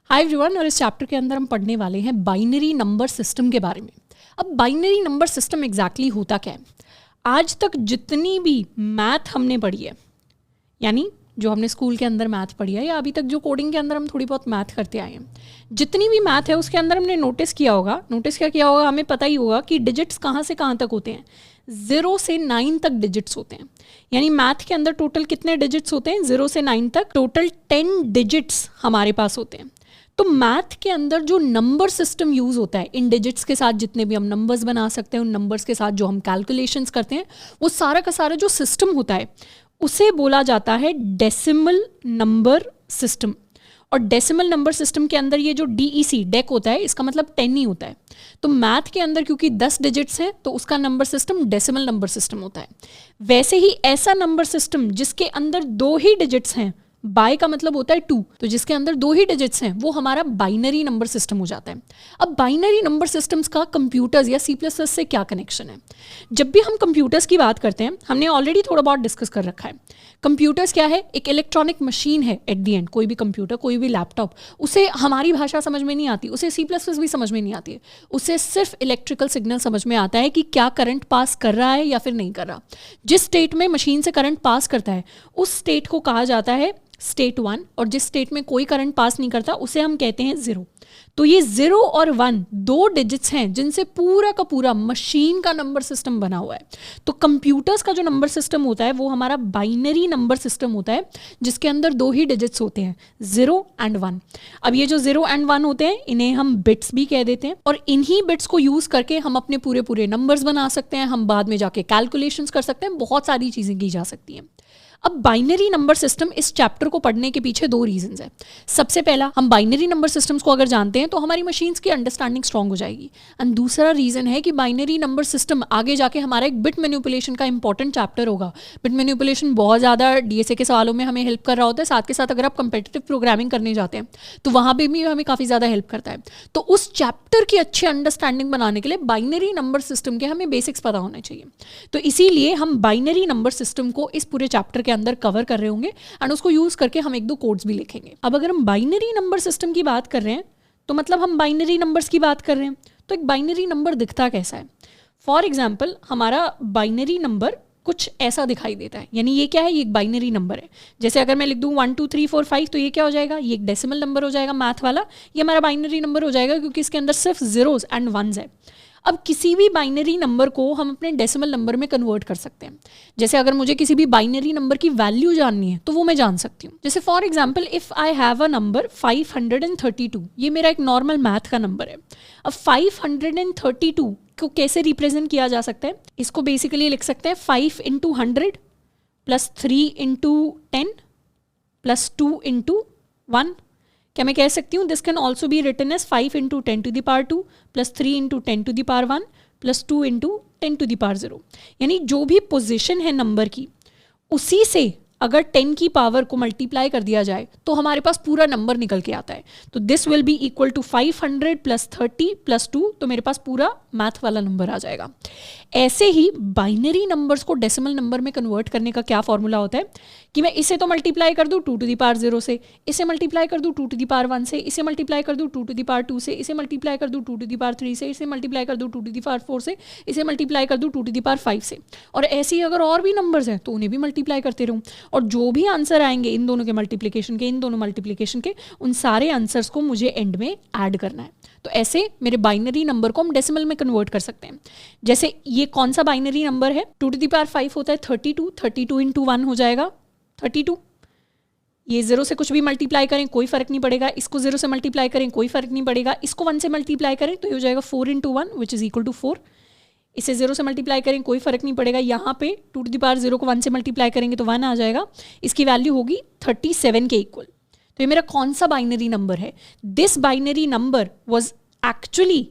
Hi everyone, और इस chapter के अंदर हम पढ़ने वाले हैं बाइनरी नंबर सिस्टम के बारे में। अब बाइनरी नंबर सिस्टम एग्जैक्टली होता क्या है? आज तक जितनी भी मैथ हमने पढ़ी है, यानी जो हमने स्कूल के अंदर मैथ पढ़ी है या अभी तक जो कोडिंग के अंदर हम थोड़ी बहुत मैथ करते आए हैं, जितनी भी मैथ है उसके अंदर हमने नोटिस क्या किया होगा, हमें पता ही होगा कि डिजिट्स कहाँ से कहाँ तक होते हैं। 0 से 9 तक डिजिट्स होते हैं। यानी मैथ के अंदर टोटल कितने डिजिट्स होते हैं? 0 से 9 तक टोटल 10 डिजिट्स हमारे पास होते हैं। तो मैथ के अंदर जो नंबर सिस्टम यूज होता है, इन डिजिट्स के साथ जितने भी हम नंबर्स बना सकते हैं, उन नंबर्स के साथ जो हम कैलकुलेशंस करते हैं, वो सारा का सारा जो सिस्टम होता है उसे बोला जाता है डेसिमल नंबर सिस्टम। और डेसिमल नंबर सिस्टम के अंदर ये जो DEC डेक होता है, इसका मतलब 10 ही होता है। तो मैथ के अंदर क्योंकि 10 डिजिट्स हैं तो उसका number system decimal number system होता है। वैसे ही ऐसा नंबर सिस्टम जिसके अंदर 2 ही डिजिट्स हैं, बाय का मतलब होता है 2, तो जिसके अंदर 2 ही डिजिट्स हैं वो हमारा बाइनरी नंबर सिस्टम हो जाता है। अब बाइनरी नंबर सिस्टम्स का कंप्यूटर्स या C++ से क्या कनेक्शन है? जब भी हम कंप्यूटर्स की बात करते हैं, हमने ऑलरेडी थोड़ा बहुत डिस्कस कर रखा है। कंप्यूटर्स क्या है? एक इलेक्ट्रॉनिक मशीन है एट दी एंड। कोई भी कंप्यूटर, कोई भी लैपटॉप, उसे हमारी भाषा समझ में नहीं आती, उसे C++ भी समझ में नहीं आती है। उसे सिर्फ इलेक्ट्रिकल सिग्नल समझ में आता है कि क्या करंट पास कर रहा है या फिर नहीं कर रहा। जिस स्टेट में मशीन से करंट पास करता है उस स्टेट को कहा जाता है स्टेट 1, और जिस स्टेट में कोई करंट पास नहीं करता उसे हम कहते हैं 0। तो ये 0 और 1 2 डिजिट्स हैं जिनसे पूरा का पूरा मशीन का नंबर सिस्टम बना हुआ है। तो कंप्यूटर्स का जो नंबर सिस्टम होता है वो हमारा बाइनरी नंबर सिस्टम होता है, जिसके अंदर 2 ही डिजिट्स होते हैं, 0 एंड 1। अब ये जो 0 एंड 1 होते हैं, इन्हें हम बिट्स भी कह देते हैं, और इन्हीं बिट्स को यूज करके हम अपने पूरे पूरे नंबर्स बना सकते हैं। हम बाद में जाके कैलकुलेशंस कर सकते हैं, बहुत सारी चीजें की जा सकती हैं। अब बाइनरी नंबर सिस्टम, इस चैप्टर को पढ़ने के पीछे 2 रीजंस है। सबसे पहला, हम बाइनरी नंबर सिस्टम्स को अगर जानते हैं तो हमारी मशीन्स की अंडरस्टैंडिंग स्ट्रांग हो जाएगी। एंड दूसरा रीजन है कि बाइनरी नंबर सिस्टम आगे जाके हमारा एक बिट मैनिपुलेशन का इंपॉर्टेंट चैप्टर होगा। बिट मैनिपुलेशन बहुत ज़्यादा DSA के सवालों में हमें हेल्प कर रहा होता है। साथ के साथ अगर आप कंपेटिटिव प्रोग्रामिंग करने जाते हैं तो वहाँ पर भी हमें काफ़ी ज़्यादा हेल्प करता है। तो उस चैप्टर की अच्छी अंडरस्टैंडिंग बनाने के लिए बाइनरी नंबर सिस्टम के हमें बेसिक्स पता होने चाहिए। तो इसीलिए हम बाइनरी नंबर सिस्टम को इस पूरे चैप्टर के अंदर कवर कर रहे होंगे एंड उसको यूज करके हम 1-2 कोड्स भी लिखेंगे। अब अगर हम बाइनरी नंबर सिस्टम की बात कर रहे हैं तो मतलब हम बाइनरी नंबर्स की बात कर रहे हैं। तो एक बाइनरी नंबर दिखता कैसा है? फॉर एग्जाम्पल, हमारा बाइनरी नंबर कुछ ऐसा दिखाई देता है। यानी ये क्या है? ये एक बाइनरी नंबर है। जैसे अगर मैं लिख दूं 1 2 3 4 5, तो ये क्या हो जाएगा? ये एक डेसिमल नंबर हो जाएगा, मैथ वाला। ये हमारा बाइनरी नंबर हो जाएगा क्योंकि इसके अंदर सिर्फ जीरोस एंड वंस है। अब किसी भी बाइनरी नंबर को हम अपने डेसिमल नंबर में कन्वर्ट कर सकते हैं। जैसे अगर मुझे किसी भी बाइनरी नंबर की वैल्यू जाननी है तो वो मैं जान सकती हूँ। जैसे for example, if I have a number 532, ये मेरा एक नॉर्मल मैथ का नंबर है। अब 532 को कैसे रिप्रेजेंट किया जा सकता है? इसको बेसिकली लिख सकते हैं 5 × 100 + 3 × 10 + 2 × 1। क्या मैं कह सकती हूँ this can also be written as 5 × 10⁻² + 3 × 10⁻1 + 2 × 10⁻0। यानी जो भी पोजीशन है नंबर की, उसी से अगर 10 की पावर को मल्टीप्लाई कर दिया जाए तो हमारे पास पूरा नंबर निकल के आता है। तो this will be equal to 500 + 30 + 2, तो मेरे पास पूरा मैथ वाला नंबर आ जाएगा। ऐसे ही बाइनरी नंबर्स को डेसिमल नंबर में कन्वर्ट करने का क्या फॉर्मूला होता है कि मैं इसे तो मल्टीप्लाई कर दूँ 2⁻0 से, इसे मल्टीप्लाई कर दूँ 2⁻1 से, इसे मल्टीप्लाई कर दूँ 2⁻2 से, इसे मल्टीप्लाई कर दूँ 2⁻3 से, इसे मल्टीप्लाई कर दूँ 2⁻4 से, इसे मल्टीप्लाई कर दूँ 2⁻5 से। और ऐसे ही अगर और भी नंबर्स हैं तो उन्हें भी मल्टीप्लाई करते रहूँ, और जो भी आंसर आएंगे इन दोनों के मल्टीप्लिकेशन के, इन दोनों मल्टीप्लिकेशन के, उन सारे आंसर्स को मुझे एंड में ऐड करना है। तो ऐसे मेरे बाइनरी नंबर को हम डेसिमल में कन्वर्ट कर सकते हैं। जैसे ये कौन सा बाइनरी नंबर है? 2⁵ होता है 32, 32 × 1 हो जाएगा 32। ये 0 से कुछ भी मल्टीप्लाई करें कोई फर्क नहीं पड़ेगा, इसको 0 से मल्टीप्लाई करें कोई फर्क नहीं पड़ेगा, इसको 1 से मल्टीप्लाई करें तो ये हो जाएगा 4 × 1 विच इज इक्वल टू 4। इसे 0 से मल्टीप्लाई करें कोई फर्क नहीं पड़ेगा, यहाँ पे 2⁻0 को 1 से मल्टीप्लाई करेंगे तो 1 आ जाएगा। इसकी वैल्यू होगी 37 के इक्वल। तो ये मेरा कौन सा बाइनरी नंबर है? This binary number was actually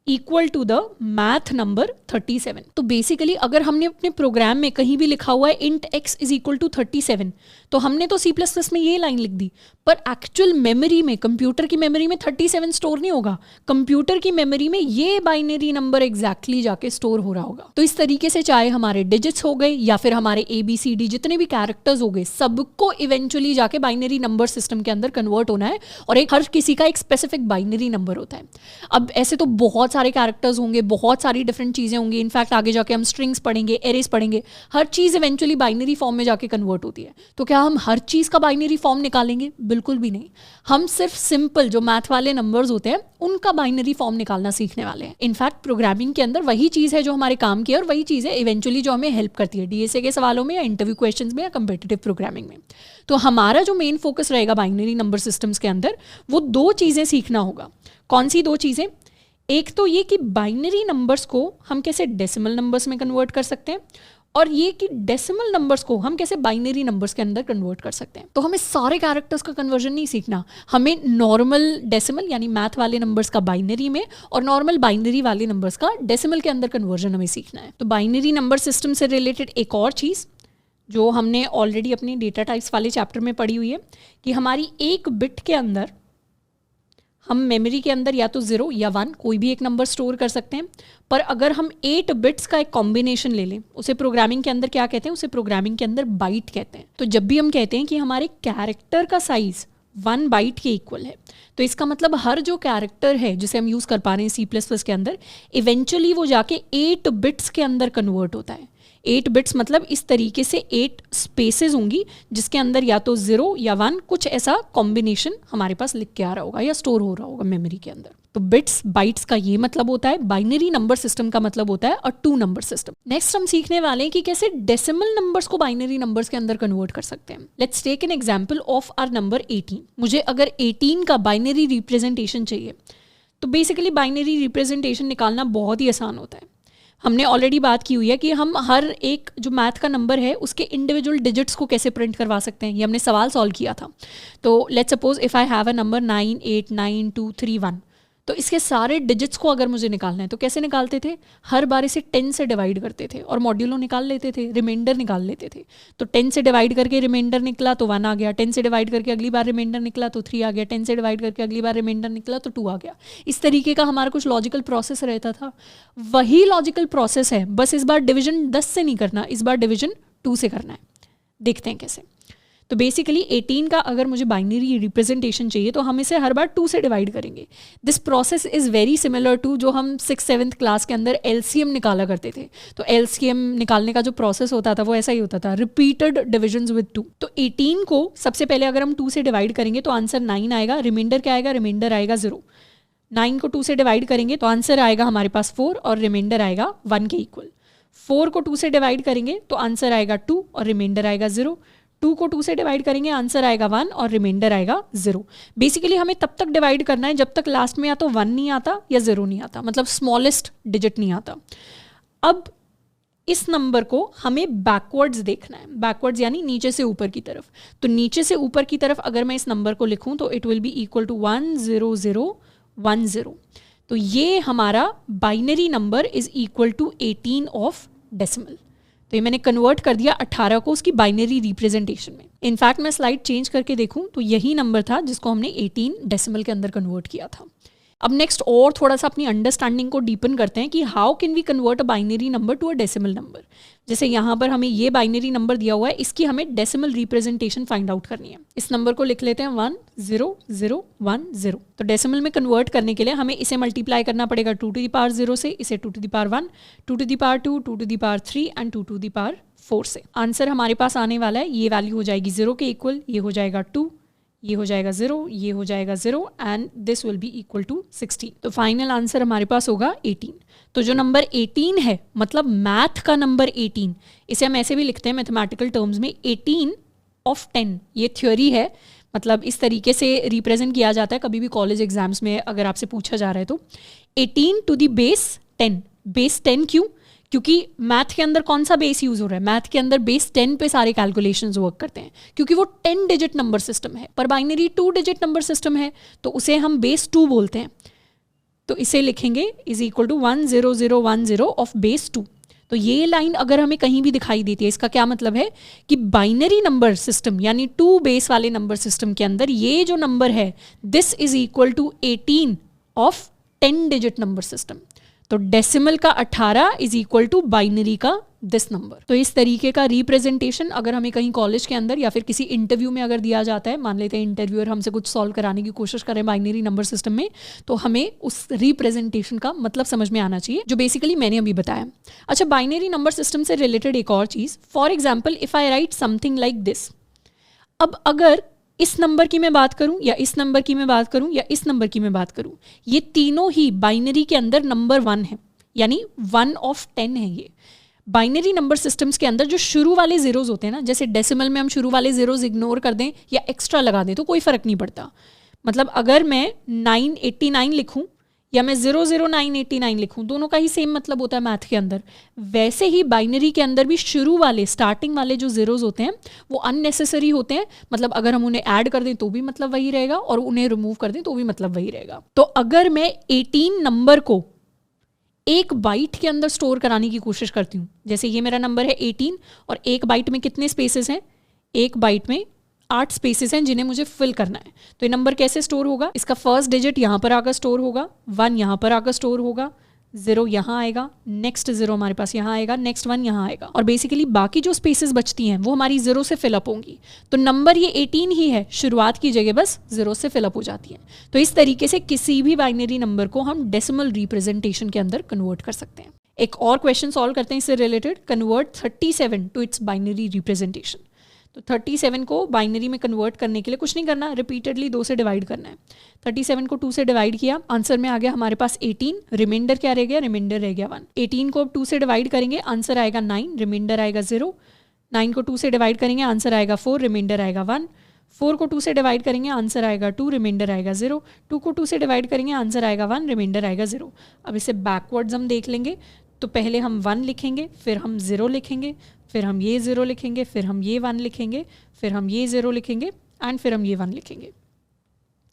equal to the math number 37। तो बेसिकली अगर हमने अपने प्रोग्राम में कहीं भी लिखा हुआ है int x is equal to 37, तो हमने तो C++ में ये लाइन लिख दी, पर एक्चुअल मेमोरी में, कंप्यूटर की मेमोरी में 37 स्टोर नहीं होगा। कंप्यूटर की मेमोरी में ये बाइनरी नंबर एग्जैक्टली जाके स्टोर हो रहा होगा। तो इस तरीके से चाहे हमारे डिजिट्स हो गए या फिर हमारे ABCD जितने भी कैरेक्टर्स हो गए, सबको इवेंचुअली जाके बाइनरी नंबर सिस्टम के अंदर कन्वर्ट होना है, और एक हर किसी का एक स्पेसिफिक बाइनरी नंबर होता है। अब ऐसे तो बहुत सारे कैरेक्टर्स होंगे, बहुत सारी डिफरेंट चीज़ें होंगी, इनफैक्ट आगे जाके हम स्ट्रिंग्स पढ़ेंगे, एरेज पढ़ेंगे, हर चीज़ इवेंचुअली बाइनरी फॉर्म में जाके कन्वर्ट होती है। तो क्या हम हर चीज़ का बाइनरी फॉर्म निकालेंगे? बिल्कुल भी नहीं। हम सिर्फ सिंपल जो मैथ वाले नंबर्स होते हैं उनका बाइनरी फॉर्म निकालना सीखने वाले हैं। इनफैक्ट प्रोग्रामिंग के अंदर वही चीज़ है जो हमारे काम की है, और वही चीज़ है इवेंचुअली जो हमें हेल्प करती है DSA के सवालों में या इंटरव्यू क्वेश्चंस में या कम्पिटिटिव प्रोग्रामिंग में। तो हमारा जो मेन फोकस रहेगा बाइनरी नंबर सिस्टम्स के अंदर, वो दो चीज़ें सीखना होगा। कौन सी दो चीज़ें? एक तो ये कि बाइनरी नंबर्स को हम कैसे डेसिमल नंबर्स में कन्वर्ट कर सकते हैं, और ये कि डेसिमल नंबर्स को हम कैसे बाइनरी नंबर्स के अंदर कन्वर्ट कर सकते हैं। तो हमें सारे कैरेक्टर्स का कन्वर्जन नहीं सीखना, हमें नॉर्मल डेसिमल यानी मैथ वाले नंबर्स का बाइनरी में और नॉर्मल बाइनरी वाले नंबर्स का डेसिमल के अंदर कन्वर्जन हमें सीखना है। तो बाइनरी नंबर सिस्टम से रिलेटेड एक और चीज़ जो हमने ऑलरेडी अपनी डेटा टाइप्स वाले चैप्टर में पढ़ी हुई है कि हमारी एक बिट के अंदर हम मेमोरी के अंदर या तो 0 या 1 कोई भी एक नंबर स्टोर कर सकते हैं, पर अगर हम 8 बिट्स का एक कॉम्बिनेशन ले लें, उसे प्रोग्रामिंग के अंदर क्या कहते हैं? उसे प्रोग्रामिंग के अंदर बाइट कहते हैं। तो जब भी हम कहते हैं कि हमारे कैरेक्टर का साइज 1 बाइट के इक्वल है, तो इसका मतलब हर जो कैरेक्टर है जिसे हम यूज़ कर पा रहे हैं C++ के अंदर, इवेंचुअली वो जाके 8 बिट्स के अंदर कन्वर्ट होता है। 8 बिट्स मतलब इस तरीके से 8 स्पेसेस होंगी जिसके अंदर या तो 0 या 1 कुछ ऐसा कॉम्बिनेशन हमारे पास लिख के आ रहा होगा या स्टोर हो रहा होगा मेमोरी के अंदर। तो बिट्स बाइट्स का ये मतलब होता है। बाइनरी नंबर सिस्टम का मतलब होता है अ 2 नंबर सिस्टम। नेक्स्ट हम सीखने वाले हैं कि कैसे डेसिमल नंबर्स को बाइनरी नंबर्स के अंदर कन्वर्ट कर सकते हैं। Let's take an example of our number 18। मुझे अगर 18 का बाइनरी रिप्रेजेंटेशन चाहिए, तो बेसिकली बाइनरी रिप्रेजेंटेशन निकालना बहुत ही आसान होता है। हमने ऑलरेडी बात की हुई है कि हम हर एक जो मैथ का नंबर है उसके इंडिविजुअल डिजिट्स को कैसे प्रिंट करवा सकते हैं, ये हमने सवाल सॉल्व किया था। तो let's suppose if I have a number 989231, तो इसके सारे डिजिट्स को अगर मुझे निकालना है तो कैसे निकालते थे? हर बार इसे 10 से डिवाइड करते थे और मॉड्यूलो निकाल लेते थे, रिमाइंडर निकाल लेते थे। तो 10 से डिवाइड करके रिमाइंडर निकला तो 1 आ गया, 10 से डिवाइड करके अगली बार रिमाइंडर निकला तो 3 आ गया, 10 से डिवाइड करके अगली बार रिमाइंडर निकला तो 2 आ गया। इस तरीके का हमारा कुछ लॉजिकल प्रोसेस रहता था। वही लॉजिकल प्रोसेस है, बस इस बार डिविजन 10 से नहीं करना, इस बार डिविजन 2 से करना है। देखते हैं कैसे। तो बेसिकली 18 का अगर मुझे बाइनरी रिप्रेजेंटेशन चाहिए तो हम इसे हर बार 2 से डिवाइड करेंगे। This process is very similar to जो हम 6th-7th क्लास के अंदर LCM निकाला करते थे। तो LCM निकालने का जो प्रोसेस होता था वो ऐसा ही होता था, रिपीटेड डिविजन्स विद 2। तो 18 को सबसे पहले अगर हम 2 से डिवाइड करेंगे तो आंसर 9 आएगा। रिमाइंडर क्या आएगा? रिमाइंडर आएगा 0। 9 को 2 से डिवाइड करेंगे तो आंसर आएगा हमारे पास 4 और रिमाइंडर आएगा 1 के इक्वल। 4 को 2 से डिवाइड करेंगे तो आंसर आएगा 2 और रिमाइंडर आएगा 0। 2 को 2 से डिवाइड करेंगे, आंसर आएगा 1 और रिमाइंडर आएगा 0। बेसिकली हमें तब तक डिवाइड करना है जब तक लास्ट में या तो 1 नहीं आता या 0 नहीं आता, मतलब स्मॉलेस्ट डिजिट नहीं आता। अब इस नंबर को हमें बैकवर्ड्स देखना है, बैकवर्ड्स यानी नीचे से ऊपर की तरफ। तो नीचे से ऊपर की तरफ अगर मैं इस नंबर को लिखूं तो it will be equal to 10010। तो ये हमारा binary number is equal to 18 of decimal. तो ये मैंने कन्वर्ट कर दिया 18 को उसकी बाइनरी रिप्रेजेंटेशन में। इनफैक्ट मैं स्लाइड चेंज करके देखूं तो यही नंबर था जिसको हमने 18 डेसिमल के अंदर कन्वर्ट किया था। अब नेक्स्ट और थोड़ा सा अपनी अंडरस्टैंडिंग को डीपन करते हैं कि how can we convert a binary number to a decimal number. जैसे यहाँ पर हमें ये बाइनरी नंबर दिया हुआ है, इसकी हमें डेसिमल रिप्रेजेंटेशन फाइंड आउट करनी है। इस नंबर को लिख लेते हैं 10010। तो डेसिमल में कन्वर्ट करने के लिए हमें इसे मल्टीप्लाई करना पड़ेगा 2 to the power 0 से, इसे 2 to the power 1, 2 to the power 2, 2 to the power 3 and 2 to the power 4 से। आंसर हमारे पास आने वाला है, ये वैल्यू हो जाएगी 0 के इक्वल, ये हो जाएगा 2, ये हो जाएगा 0, ये हो जाएगा 0 and this will be equal to 16। तो फाइनल आंसर हमारे पास होगा 18। तो जो नंबर 18 है मतलब मैथ का नंबर 18, इसे हम ऐसे भी लिखते हैं मैथमेटिकल टर्म्स में 18 ऑफ 10। ये थ्योरी है, मतलब इस तरीके से रिप्रेजेंट किया जाता है कभी भी कॉलेज एग्जाम्स में अगर आपसे पूछा जा रहा है तो 18 to the base 10। बेस 10 क्यों? क्योंकि मैथ के अंदर कौन सा बेस यूज हो रहा है? मैथ के अंदर बेस 10 पे सारे कैलकुलेशंस वर्क करते हैं, क्योंकि वो 10 डिजिट नंबर सिस्टम है। पर बाइनरी 2 डिजिट नंबर सिस्टम है तो उसे हम बेस 2 बोलते हैं। तो इसे लिखेंगे is equal to 10010 of base 2। तो ये लाइन अगर हमें कहीं भी दिखाई देती है, इसका क्या मतलब है कि बाइनरी नंबर सिस्टम यानी 2 बेस वाले नंबर सिस्टम के अंदर ये जो नंबर है this is equal to 18 of 10 digit number system. तो डेसिमल का 18 इज इक्वल टू बाइनरी का दिस नंबर। तो इस तरीके का रिप्रेजेंटेशन अगर हमें कहीं कॉलेज के अंदर या फिर किसी इंटरव्यू में अगर दिया जाता है, मान लेते हैं इंटरव्यूअर हमसे कुछ सॉल्व कराने की कोशिश करें बाइनरी नंबर सिस्टम में, तो हमें उस रिप्रेजेंटेशन का मतलब समझ में आना चाहिए जो बेसिकली मैंने अभी बताया। अच्छा, बाइनरी नंबर सिस्टम से रिलेटेड एक और चीज़, for example if I write something like this. अब अगर इस नंबर की मैं बात करूं या इस नंबर की मैं बात करूं या इस नंबर की मैं बात करूं, ये तीनों ही बाइनरी के अंदर नंबर 1 है, यानी 1 ऑफ 10 है। ये बाइनरी नंबर सिस्टम्स के अंदर जो शुरू वाले जीरोज होते हैं ना, जैसे डेसिमल में हम शुरू वाले जीरोज इग्नोर कर दें या एक्स्ट्रा लगा दें तो कोई फर्क नहीं पड़ता। मतलब अगर मैं 989 लिखूं या मैं 00989 लिखूं, दोनों का ही सेम मतलब होता है मैथ के अंदर। वैसे ही बाइनरी के अंदर भी शुरू वाले स्टार्टिंग वाले जो जीरोज होते हैं वो अननेसेसरी होते हैं। मतलब अगर हम उन्हें ऐड कर दें तो भी मतलब वही रहेगा और उन्हें रिमूव कर दें तो भी मतलब वही रहेगा। तो अगर मैं 18 नंबर को एक बाइट के अंदर स्टोर कराने की कोशिश करती हूँ, जैसे ये मेरा नंबर है 18 और एक बाइट में कितने स्पेसेस हैं, एक बाइट में 8 स्पेसेस हैं जिन्हें मुझे फिल करना है। तो ये नंबर कैसे स्टोर होगा, इसका फर्स्ट डिजिट यहाँ पर आकर स्टोर होगा, 1 यहाँ पर आकर स्टोर होगा, 0 यहाँ आएगा, नेक्स्ट 0 हमारे पास यहाँ आएगा, नेक्स्ट 1 यहाँ आएगा, और बेसिकली बाकी जो स्पेसेस बचती हैं वो हमारी 0 से फिलअप होंगी। तो नंबर ये 18 ही है, शुरुआत की जगह बस 0 से फिलअप हो जाती है। तो इस तरीके से किसी भी बाइनरी नंबर को हम डेसिमल रिप्रेजेंटेशन के अंदर कन्वर्ट कर सकते हैं। एक और क्वेश्चन सॉल्व करते हैं इससे related, convert 37 to its binary representation. तो 37 को बाइनरी में कन्वर्ट करने के लिए कुछ नहीं करना, रिपीटेडली 2 से डिवाइड करना है। 37 को 2 से डिवाइड किया, आंसर में आ गया हमारे पास 18, रिमाइंडर क्या रह गया, रिमाइंडर रह गया 1। 18 को अब 2 से डिवाइड करेंगे, आंसर आएगा 9, रिमाइंडर आएगा 0। 9 को 2 से डिवाइड करेंगे, आंसर आएगा 4, रिमाइंडर आएगा 1। 4 को 2 से डिवाइड करेंगे, आंसर आएगा 2, रिमाइंडर आएगा 0। 2 को 2 से डिवाइड करेंगे, आंसर आएगा 1, रिमाइंडर आएगा 0। अब इसे बैकवर्ड्स हम देख लेंगे, तो पहले हम 1 लिखेंगे, फिर हम 0 लिखेंगे, फिर हम ये 0 लिखेंगे, फिर हम ये 1 लिखेंगे, फिर हम ये 0 लिखेंगे एंड फिर हम ये 1 लिखेंगे।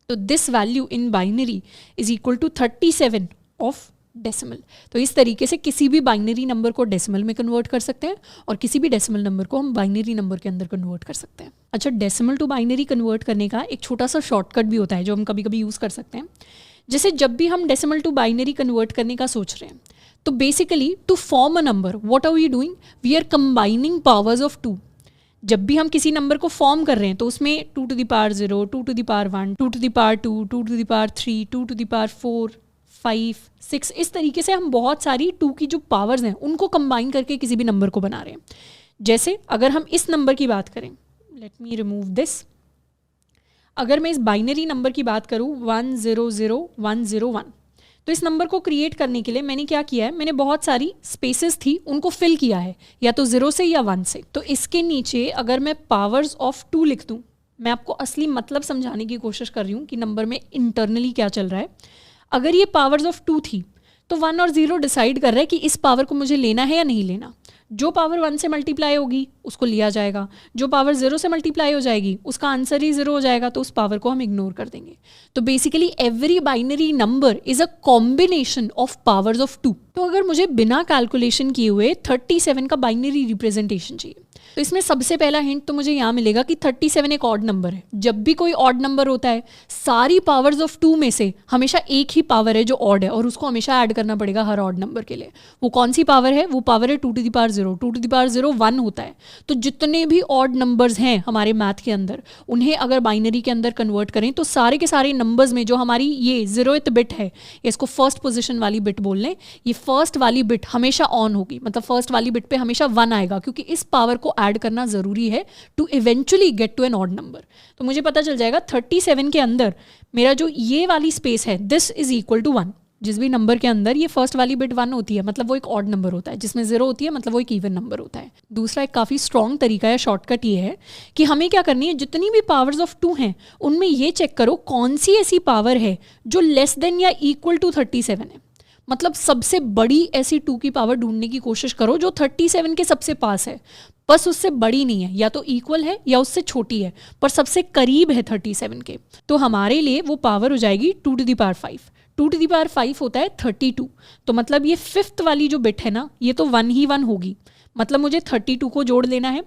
तो this value in binary is equal to 37 of decimal. तो इस तरीके से किसी भी बाइनरी नंबर को डेसिमल में कन्वर्ट कर सकते हैं और किसी भी डेसिमल नंबर को हम बाइनरी नंबर के अंदर कन्वर्ट कर सकते हैं। अच्छा, डेसिमल टू बाइनरी कन्वर्ट करने का एक छोटा सा शॉर्टकट भी होता है जो हम कभी कभी यूज़ कर सकते हैं। जैसे जब भी हम डेसिमल टू बाइनरी कन्वर्ट करने का सोच रहे हैं, तो basically to form a number what are we doing, we are combining powers of 2। जब भी हम किसी नंबर को फॉर्म कर रहे हैं तो उसमें 2 to the power 0, 2 to the power 1, 2 to the power 2, 2 to the power 3, 2 to the power 4, 5, 6, इस तरीके से हम बहुत सारी 2 की जो पावर्स हैं उनको कंबाइन करके किसी भी नंबर को बना रहे हैं। जैसे अगर हम इस नंबर की बात करें, लेट मी रिमूव दिस, अगर मैं इस बाइनरी नंबर की बात करूँ 100101, तो इस नंबर को क्रिएट करने के लिए मैंने क्या किया है, मैंने बहुत सारी स्पेसेस थी उनको फिल किया है, या तो 0 से या 1 से। तो इसके नीचे अगर मैं पावर्स ऑफ 2 लिख दूँ, मैं आपको असली मतलब समझाने की कोशिश कर रही हूँ कि नंबर में इंटरनली क्या चल रहा है। अगर ये पावर्स ऑफ 2 थी तो 1 और 0 डिसाइड कर रहा है कि इस पावर को मुझे लेना है या नहीं लेना। जो पावर 1 से मल्टीप्लाई होगी उसको लिया जाएगा, जो पावर 0 से मल्टीप्लाई हो जाएगी उसका आंसर ही 0 हो जाएगा, तो उस पावर को हम इग्नोर कर देंगे। तो basically every binary number is a combination of powers of 2। तो अगर मुझे बिना कैलकुलेशन किए हुए 37 का बाइनरी रिप्रेजेंटेशन चाहिए, तो इसमें सबसे पहला हिंट तो मुझे यहाँ मिलेगा कि 37 एक ऑड नंबर है। जब भी कोई ऑड नंबर होता है, सारी पावर्स ऑफ 2 में से हमेशा एक ही पावर है जो ऑड है और उसको हमेशा ऐड करना पड़ेगा हर ऑड नंबर के लिए। वो कौन सी पावर है, वो पावर है 2 to the power 0। 2 to the power 0 1 होता है। तो जितने भी ऑड नंबर्स हैं हमारे मैथ के अंदर, उन्हें अगर बाइनरी के अंदर कन्वर्ट करें तो सारे के सारे नंबर्स में जो हमारी ये 0th बिट है, इसको फर्स्ट पोजिशन वाली बिट बोल लें, ये फर्स्ट वाली बिट हमेशा ऑन होगी। मतलब फर्स्ट वाली बिट पे हमेशा 1 आएगा, क्योंकि इस पावर को ऐड करना ज़रूरी है to eventually get to an odd number. तो मुझे पता चल जाएगा 37 के अंदर मेरा जो ये वाली स्पेस है, दिस इज इक्वल टू 1। जिस भी नंबर के अंदर ये फर्स्ट वाली बिट 1 होती है मतलब वो एक ऑड नंबर होता है, जिसमें 0 होती है मतलब वो एक इवन नंबर होता है। दूसरा एक काफ़ी स्ट्रॉन्ग तरीका है, शॉर्टकट ये है कि हमें क्या करनी है, जितनी भी पावर्स ऑफ 2 हैं उनमें ये चेक करो कौन सी ऐसी पावर है जो लेस देन या इक्वल टू 37 है। मतलब सबसे बड़ी ऐसी 2 की पावर ढूंढने की कोशिश करो जो 37 के सबसे पास है, बस उससे बड़ी नहीं है, या तो इक्वल है या उससे छोटी है, पर सबसे करीब है 37 के। तो हमारे लिए वो पावर हो जाएगी 2 to the power 5। 2 to the power 5 होता है 32, तो मतलब ये फिफ्थ वाली जो बिट है ना, ये तो 1 ही 1 होगी, मतलब मुझे 32 को जोड़ लेना है।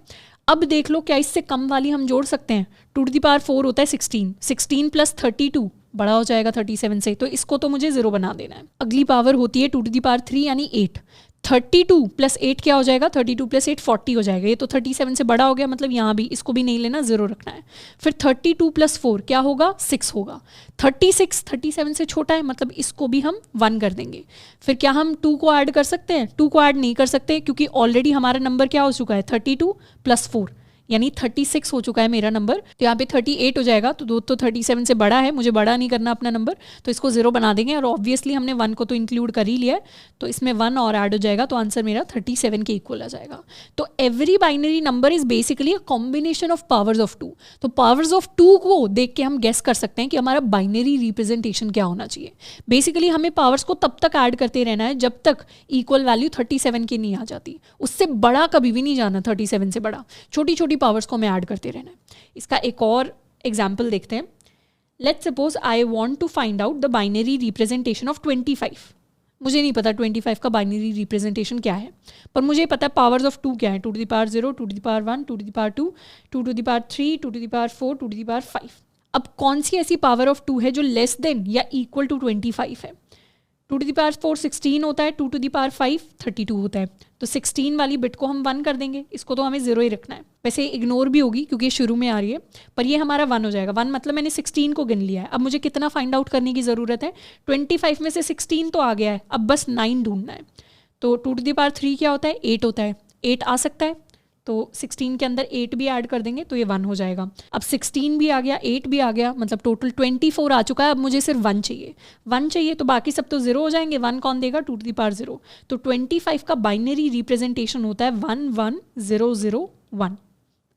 अब देख लो क्या इससे कम वाली हम जोड़ सकते हैं? 2 टू द पावर 4 होता है 16, 16 प्लस 32 बड़ा हो जाएगा 37 से, तो इसको तो मुझे 0 बना देना है। अगली पावर होती है 2 टू द पावर 3 यानी 8, 32 प्लस 8 क्या हो जाएगा? 32 प्लस 8 40 हो जाएगा, ये तो 37 से बड़ा हो गया, मतलब यहाँ भी इसको भी नहीं लेना, 0 रखना है। फिर 32 प्लस 4 क्या होगा? 6 होगा। 36 37 से छोटा है, मतलब इसको भी हम 1 कर देंगे। फिर क्या हम 2 को ऐड कर सकते हैं? 2 को ऐड नहीं कर सकते, क्योंकि ऑलरेडी हमारा नंबर क्या हो चुका है? 32 प्लस 4 यानी 36 हो चुका है मेरा नंबर, तो यहाँ पे 38 हो जाएगा। तो 2 तो 37 से बड़ा है, मुझे बड़ा नहीं करना अपना नंबर, तो इसको 0 बना देंगे। और ऑब्वियसली हमने 1 को तो इंक्लूड कर ही लिया है, तो इसमें 1 और ऐड हो जाएगा, तो आंसर मेरा 37 के इक्वल आ जाएगा। तो every binary number is basically a combination of powers of 2। तो पावर्स ऑफ 2 को देख के हम गेस कर सकते हैं कि हमारा बाइनरी रिप्रेजेंटेशन क्या होना चाहिए। बेसिकली हमें पावर्स को तब तक ऐड करते रहना है जब तक इक्वल वैल्यू 37 की नहीं आ जाती, उससे बड़ा कभी भी नहीं जाना, 37 से बड़ा, छोटी छोटी पावर्स को हमें ऐड करते रहना है। इसका एक और एग्जाम्पल देखते हैं। Let's suppose I want to find out the binary representation of 25। मुझे नहीं पता 25 का बाइनरी रिप्रेजेंटेशन क्या है, पर मुझे पता है पावर्स ऑफ 2 क्या है। 2 to the power 0, 2 to the power 1, 2 to the power 2, 2 to the power 3, 2 to the power 4, 2 to the power 5। अब कौन सी ऐसी पावर ऑफ 2 है जो लेस देन या इक्वल टू 25 है? 2 टू द पावर 4 16 होता है, 2 टू द पावर 5 32 होता है, तो 16 वाली बिट को हम 1 कर देंगे, इसको तो हमें 0 ही रखना है। वैसे इग्नोर भी होगी क्योंकि ये शुरू में आ रही है, पर ये हमारा 1 हो जाएगा। 1 मतलब मैंने 16 को गिन लिया है। अब मुझे कितना फाइंड आउट करने की ज़रूरत है? 25 में से 16 तो आ गया है, अब बस 9 ढूंढना है। तो 2 टू द पावर 3 क्या होता है? 8 होता है, 8 आ सकता है, तो 16 के अंदर 8 भी ऐड कर देंगे तो ये 1 हो जाएगा। अब 16 भी आ गया, 8 भी आ गया, मतलब टोटल 24 आ चुका है। अब मुझे सिर्फ 1 चाहिए, 1 चाहिए, तो बाकी सब तो 0 हो जाएंगे। 1 कौन देगा? 2 टू द पावर 0। तो 25 का बाइनरी रिप्रेजेंटेशन होता है 1 1 0 0 1।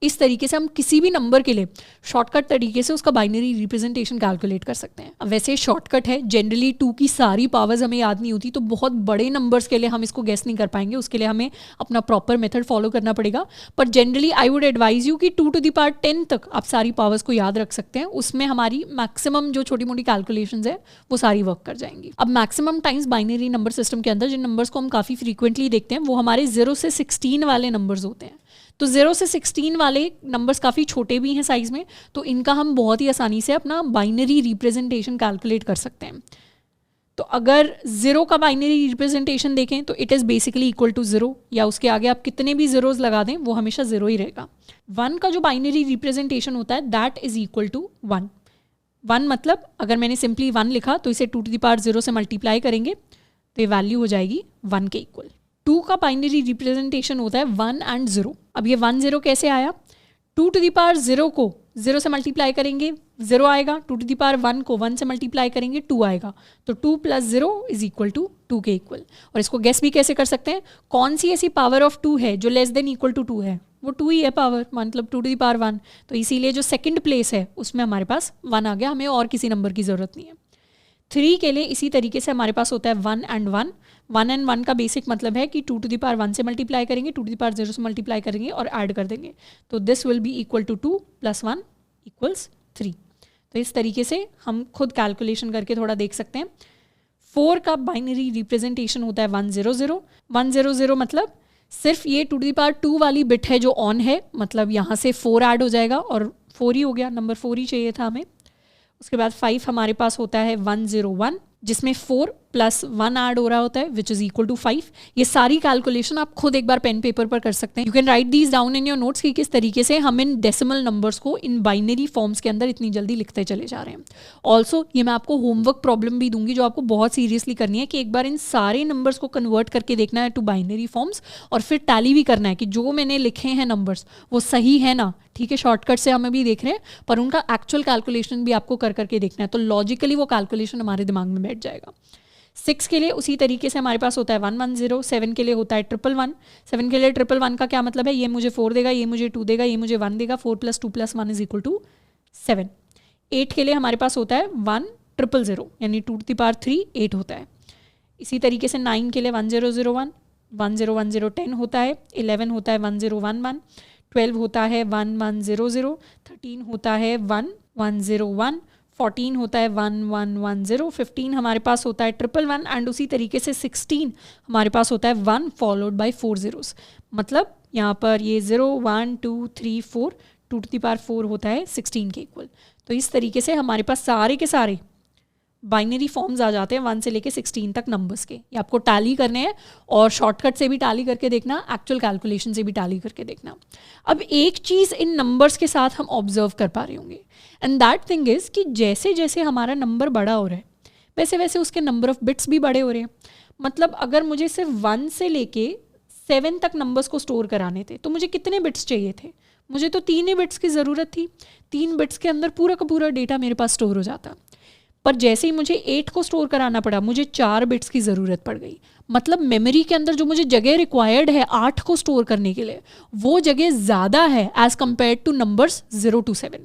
इस तरीके से हम किसी भी नंबर के लिए शॉर्टकट तरीके से उसका बाइनरी रिप्रेजेंटेशन कैलकुलेट कर सकते हैं। अब वैसे शॉर्टकट है, जनरली 2 की सारी पावर्स हमें याद नहीं होती, तो बहुत बड़े नंबर्स के लिए हम इसको गेस नहीं कर पाएंगे, उसके लिए हमें अपना प्रॉपर मेथड फॉलो करना पड़ेगा। पर generally I would advise you कि 2 टू द पावर 10 तक आप सारी पावर्स को याद रख सकते हैं, उसमें हमारी मैक्सिमम जो छोटी मोटी कैलकुलेशंस है वो सारी वर्क कर जाएंगी। अब maximum times binary number system के अंदर जिन नंबर्स को हम काफ़ी फ्रीक्वेंटली देखते हैं वो हमारे 0 से 16 वाले नंबर्स होते हैं। तो 0 से 16 वाले नंबर्स काफ़ी छोटे भी हैं साइज़ में, तो इनका हम बहुत ही आसानी से अपना बाइनरी रिप्रेजेंटेशन कैलकुलेट कर सकते हैं। तो अगर 0 का बाइनरी रिप्रेजेंटेशन देखें तो it is basically equal to 0, या उसके आगे आप कितने भी ज़ीरोज़ लगा दें वो हमेशा 0 ही रहेगा। 1 का जो बाइनरी रिप्रेजेंटेशन होता है दैट इज़ इक्वल टू 1। 1 मतलब अगर मैंने सिंपली 1 लिखा तो इसे 2 टू द पावर 0 से मल्टीप्लाई करेंगे तो ये वैल्यू हो जाएगी 1 के इक्वल। 2 का बाइनरी रिप्रेजेंटेशन होता है 1 एंड 0। अब ये 1 0 कैसे आया? 2 टू द पावर 0 को 0 से मल्टीप्लाई करेंगे 0 आएगा, 2 टू द पावर 1 को 1 से मल्टीप्लाई करेंगे 2 आएगा, तो 2 प्लस 0 इज इक्वल टू 2 के इक्वल। और इसको गेस भी कैसे कर सकते हैं? कौन सी ऐसी पावर ऑफ 2 है जो लेस देन इक्वल टू 2 है? वो 2 ही है पावर, मतलब 2 टू द पावर 1, तो इसीलिए जो सेकंड प्लेस है उसमें हमारे पास 1 आ गया, हमें और किसी नंबर की ज़रूरत नहीं है। 3 के लिए इसी तरीके से हमारे पास होता है 1 एंड 1। 1 एंड 1 का बेसिक मतलब है कि 2 टू द पावर 1 से मल्टीप्लाई करेंगे, 2 टू द पावर 0 से मल्टीप्लाई करेंगे और ऐड कर देंगे, तो this will be equal to 2 plus 1 equals 3। तो इस तरीके से हम खुद कैलकुलेशन करके थोड़ा देख सकते हैं। 4 का बाइनरी रिप्रेजेंटेशन होता है 1 0 0। 1 0 0 मतलब सिर्फ ये 2 टू द पावर 2 वाली बिट है जो ऑन है, मतलब यहाँ से 4 ऐड हो जाएगा और 4 ही हो गया, नंबर 4 ही चाहिए था हमें। उसके बाद 5 हमारे पास होता है 1 0 1, जिसमें 4 प्लस 1 ऐड हो रहा होता है विच इज इक्वल टू 5। ये सारी कैलकुलेशन आप खुद एक बार पेन पेपर पर कर सकते हैं। You can write these down in your notes कि किस तरीके से हम इन डेसिमल नंबर्स को इन बाइनरी फॉर्म्स के अंदर इतनी जल्दी लिखते चले जा रहे हैं। ऑल्सो ये मैं आपको होमवर्क प्रॉब्लम भी दूंगी जो आपको बहुत सीरियसली करनी है कि एक बार इन सारे नंबर्स को कन्वर्ट करके देखना है टू बाइनरी फॉर्म्स और फिर टैली भी करना है कि जो मैंने लिखे हैं नंबर्स वो सही है ना। ठीक है, शॉर्टकट से हम अभी देख रहे हैं पर उनका एक्चुअल कैलकुलेशन भी आपको कर करके देखना है, तो लॉजिकली वो कैलकुलेशन हमारे दिमाग में बैठ जाएगा। 6 के लिए उसी तरीके से हमारे पास होता है 1 1 0। 7 के लिए होता है 1 1 1। 7 के लिए 1 1 1 का क्या मतलब है? ये मुझे 4 देगा, ये मुझे 2 देगा, ये मुझे 1 देगा। 4 plus 2 plus 1 is equal to 7। 8 के लिए हमारे पास होता है 1 0 0 यानी 2 टू द पावर 3 8 होता है। इसी तरीके से 9 के लिए 1 0 0 1, 1 0 1 0 10 होता है। 11 होता है 1 0 1 1, 12 होता है 1 1 0 0, 13 होता है 1 1 0 1, 14 होता है 1110, 15 हमारे पास होता है 111 एंड उसी तरीके से 16 हमारे पास होता है 1 फॉलोड बाय 4 zeros। मतलब यहाँ पर ये 0 1 2 3 4 2 to the power 4 होता है 16 के इक्वल। तो इस तरीके से हमारे पास सारे के सारे बाइनरी फॉर्म्स आ जाते हैं 1 से लेके 16 तक नंबर्स के। ये आपको टैली करने हैं और शॉर्टकट से भी टैली करके देखना, एक्चुअल कैलकुलेशन से भी टैली करके देखना। अब एक चीज़ इन नंबर्स के साथ हम ऑब्जर्व कर पा रहे होंगे एंड दैट थिंग इज़ कि जैसे जैसे हमारा नंबर बड़ा हो रहा है वैसे वैसे उसके नंबर ऑफ बिट्स भी बड़े हो रहे हैं। मतलब अगर मुझे सिर्फ 1 से लेके 7 तक नंबर्स को स्टोर कराने थे तो मुझे कितने बिट्स चाहिए थे? मुझे तो 3 ही बिट्स की ज़रूरत थी। 3 बिट्स के अंदर पूरा का पूरा डेटा मेरे पास स्टोर हो जाता। पर जैसे ही मुझे 8 को स्टोर कराना पड़ा मुझे 4 बिट्स की ज़रूरत पड़ गई। मतलब मेमोरी के अंदर जो मुझे जगह रिक्वायर्ड है 8 को स्टोर करने के लिए वो जगह ज़्यादा है as compare two numbers 0 to 7।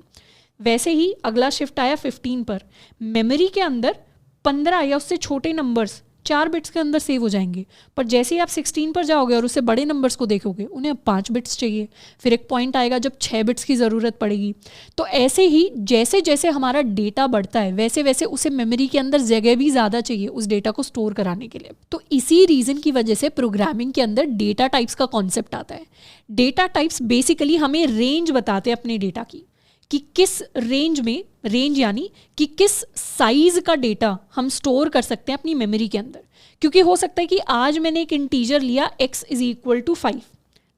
वैसे ही अगला शिफ्ट आया 15 पर। मेमोरी के अंदर 15 या उससे छोटे नंबर्स 4 बिट्स के अंदर सेव हो जाएंगे, पर जैसे ही आप 16 पर जाओगे और उससे बड़े नंबर्स को देखोगे उन्हें अब 5 बिट्स चाहिए। फिर एक पॉइंट आएगा जब 6 बिट्स की ज़रूरत पड़ेगी। तो ऐसे ही जैसे जैसे हमारा डेटा बढ़ता है वैसे वैसे उसे मेमोरी के अंदर जगह भी ज़्यादा चाहिए उस डेटा को स्टोर कराने के लिए। तो इसी रीज़न की वजह से प्रोग्रामिंग के अंदर डेटा टाइप्स का कॉन्सेप्ट आता है। डेटा टाइप्स बेसिकली हमें रेंज बताते हैं अपने डेटा की कि किस रेंज में, रेंज यानी कि किस साइज़ का डेटा हम स्टोर कर सकते हैं अपनी मेमोरी के अंदर। क्योंकि हो सकता है कि आज मैंने एक इंटीजर लिया x is equal to 5।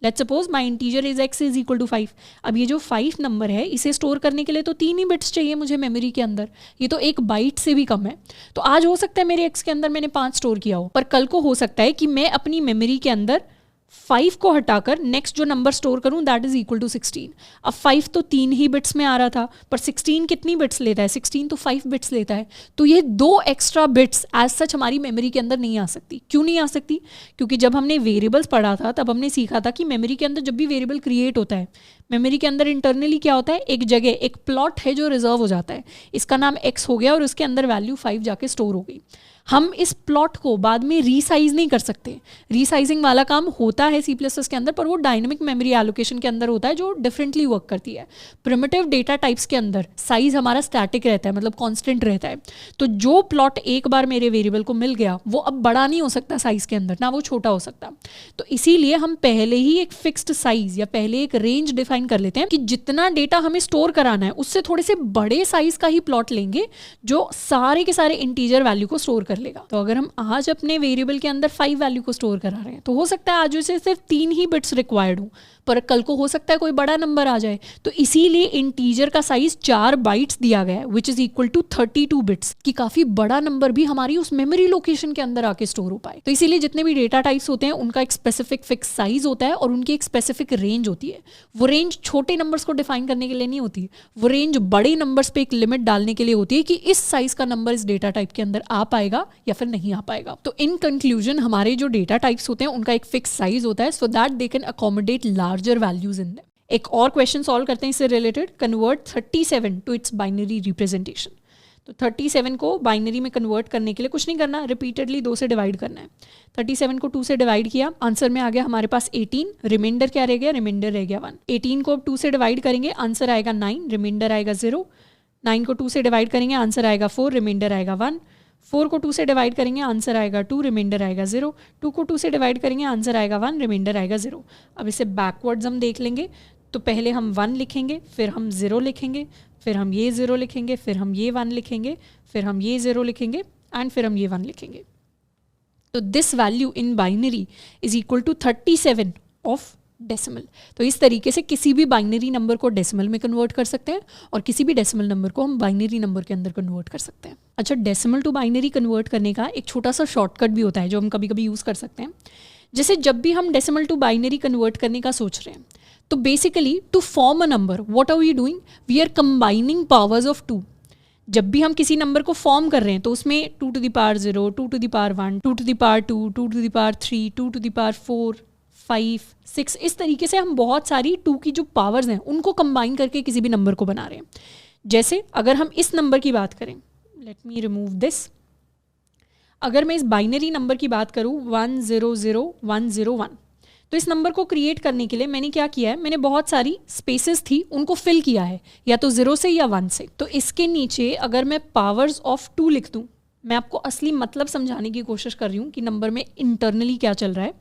Let's suppose my integer is x is equal to 5। अब ये जो 5 नंबर है इसे स्टोर करने के लिए तो 3 ही बिट्स चाहिए मुझे मेमोरी के अंदर। ये तो 1 बाइट से भी कम है। तो आज हो सकता है मेरे x के अंदर मैंने 5 स्टोर किया हो, पर कल को हो सकता है कि मैं अपनी मेमोरी के अंदर 5 को हटाकर नेक्स्ट जो नंबर स्टोर करूं दैट इज इक्वल टू 16। अब 5 तो 3 ही बिट्स में आ रहा था, पर 16 कितनी बिट्स लेता है? 16 तो 5 बिट्स लेता है। तो ये 2 एक्स्ट्रा बिट्स एज सच हमारी मेमोरी के अंदर नहीं आ सकती। क्यों नहीं आ सकती? क्योंकि जब हमने वेरिएबल्स पढ़ा था तब हमने सीखा था कि मेमोरी के अंदर जब भी वेरिएबल क्रिएट होता है मेमोरी के अंदर इंटरनली क्या होता है, एक जगह एक प्लॉट है जो रिजर्व हो जाता है। इसका नाम x हो गया और उसके अंदर वैल्यू 5 जाके स्टोर हो गई। हम इस प्लॉट को बाद में रीसाइज नहीं कर सकते। रीसाइजिंग वाला काम होता है C++ के अंदर, पर वो डायनेमिक मेमोरी एलोकेशन के अंदर होता है जो डिफरेंटली वर्क करती है। प्रिमिटिव डेटा टाइप्स के अंदर साइज हमारा स्टैटिक रहता है, मतलब कांस्टेंट रहता है। तो जो प्लॉट एक बार मेरे वेरिएबल को मिल गया वो अब बड़ा नहीं हो सकता साइज के अंदर, ना वो छोटा हो सकता। तो इसीलिए हम पहले ही एक फिक्स्ड साइज या पहले एक रेंज डिफाइन कर लेते हैं कि जितना डेटा हमें स्टोर कराना है उससे थोड़े से बड़े साइज का ही प्लॉट लेंगे जो सारे के सारे इंटीजर वैल्यू को स्टोर कर लेगा। तो अगर हम आज अपने वेरिएबल के अंदर 5 वैल्यू को स्टोर करा रहे हैं तो हो सकता है आज उसे सिर्फ 3 ही बिट्स रिक्वायर्ड हो, पर कल को हो सकता है कोई बड़ा नंबर आ जाए। तो इसीलिए इंटीजर का साइज 4 बाइट्स दिया गया है which is equal to 32 bits, कि काफी बड़ा नंबर भी हमारी उस मेमोरी लोकेशन के अंदर आके स्टोर हो पाए। तो इसीलिए जितने भी डेटा टाइप्स होते हैं उनका एक स्पेसिफिक फिक्स साइज होता है और उनकी एक स्पेसिफिक रेंज होती है। वो रेंज छोटे नंबर्स को डिफाइन करने के लिए नहीं होती, वो रेंज बड़े नंबर्स पे एक लिमिट डालने के लिए होती है कि इस साइज का नंबर इस डेटा टाइप के अंदर आ पाएगा या फिर नहीं आ पाएगा। तो इन कंक्लूजन हमारे जो डेटा टाइप्स होते हैं उनका एक फिक्स साइज होता है so that they can accommodate larger values in them. एक और क्वेश्चन सॉल्व करते हैं इससे related. Convert 37 to its binary representation. तो 37 को बाइनरी में कन्वर्ट करने के लिए कुछ नहीं करना, रिपीटेडली 2 से डिवाइड करना है। 37 को 2 से डिवाइड किया, आंसर में आ गया हमारे पास 18। रिमाइंडर क्या रह गया? रिमाइंडर रह गया 1। 18 को 2 से डिवाइड करेंगे, आंसर आएगा 9, रिमाइंडर आएगा 0। 9 को 2 से डिवाइड करेंगे, आंसर आएगा 4, रिमाइंडर आएगा 1। 4 को 2 से डिवाइड करेंगे, आंसर आएगा 2, रिमाइंडर आएगा 0। 2 को 2 से डिवाइड करेंगे, आंसर आएगा 1, रिमाइंडर आएगा 0। अब इसे बैकवर्ड्स हम देख लेंगे। तो पहले हम 1 लिखेंगे, फिर हम 0 लिखेंगे, फिर हम ये 0 लिखेंगे, फिर हम ये 1 लिखेंगे, फिर हम ये 0 लिखेंगे एंड फिर हम ये 1 लिखेंगे। तो this value in binary is equal to 37 of decimal. तो इस तरीके से किसी भी बाइनरी नंबर को डेसिमल में कन्वर्ट कर सकते हैं और किसी भी डेसिमल नंबर को हम बाइनरी नंबर के अंदर कन्वर्ट कर सकते हैं। अच्छा, डेसिमल टू बाइनरी कन्वर्ट करने का एक छोटा सा शॉर्टकट भी होता है जो हम कभी कभी यूज़ कर सकते हैं। जैसे जब भी हम डेसिमल टू बाइनरी कन्वर्ट करने का सोच रहे हैं तो basically to form a number what are we doing? We are combining powers of 2। जब भी हम किसी नंबर को फॉर्म कर रहे हैं तो उसमें 2 to the power 0, 2 to the power 1, 2 to the power 2, 2 to the power 3, 2 to the power 4, 5, 6, इस तरीके से हम बहुत सारी 2 की जो पावर्स हैं उनको कंबाइन करके किसी भी नंबर को बना रहे हैं। जैसे अगर हम इस नंबर की बात करें, लेट मी रिमूव दिस। अगर मैं इस बाइनरी नंबर की बात करूं 100101, तो इस नंबर को क्रिएट करने के लिए मैंने क्या किया है, मैंने बहुत सारी स्पेसेस थी उनको फिल किया है, या तो 0 से या 1 से। तो इसके नीचे अगर मैं पावर्स ऑफ 2 लिख दूं, मैं आपको असली मतलब समझाने की कोशिश कर रही हूँ कि नंबर में इंटरनली क्या चल रहा है।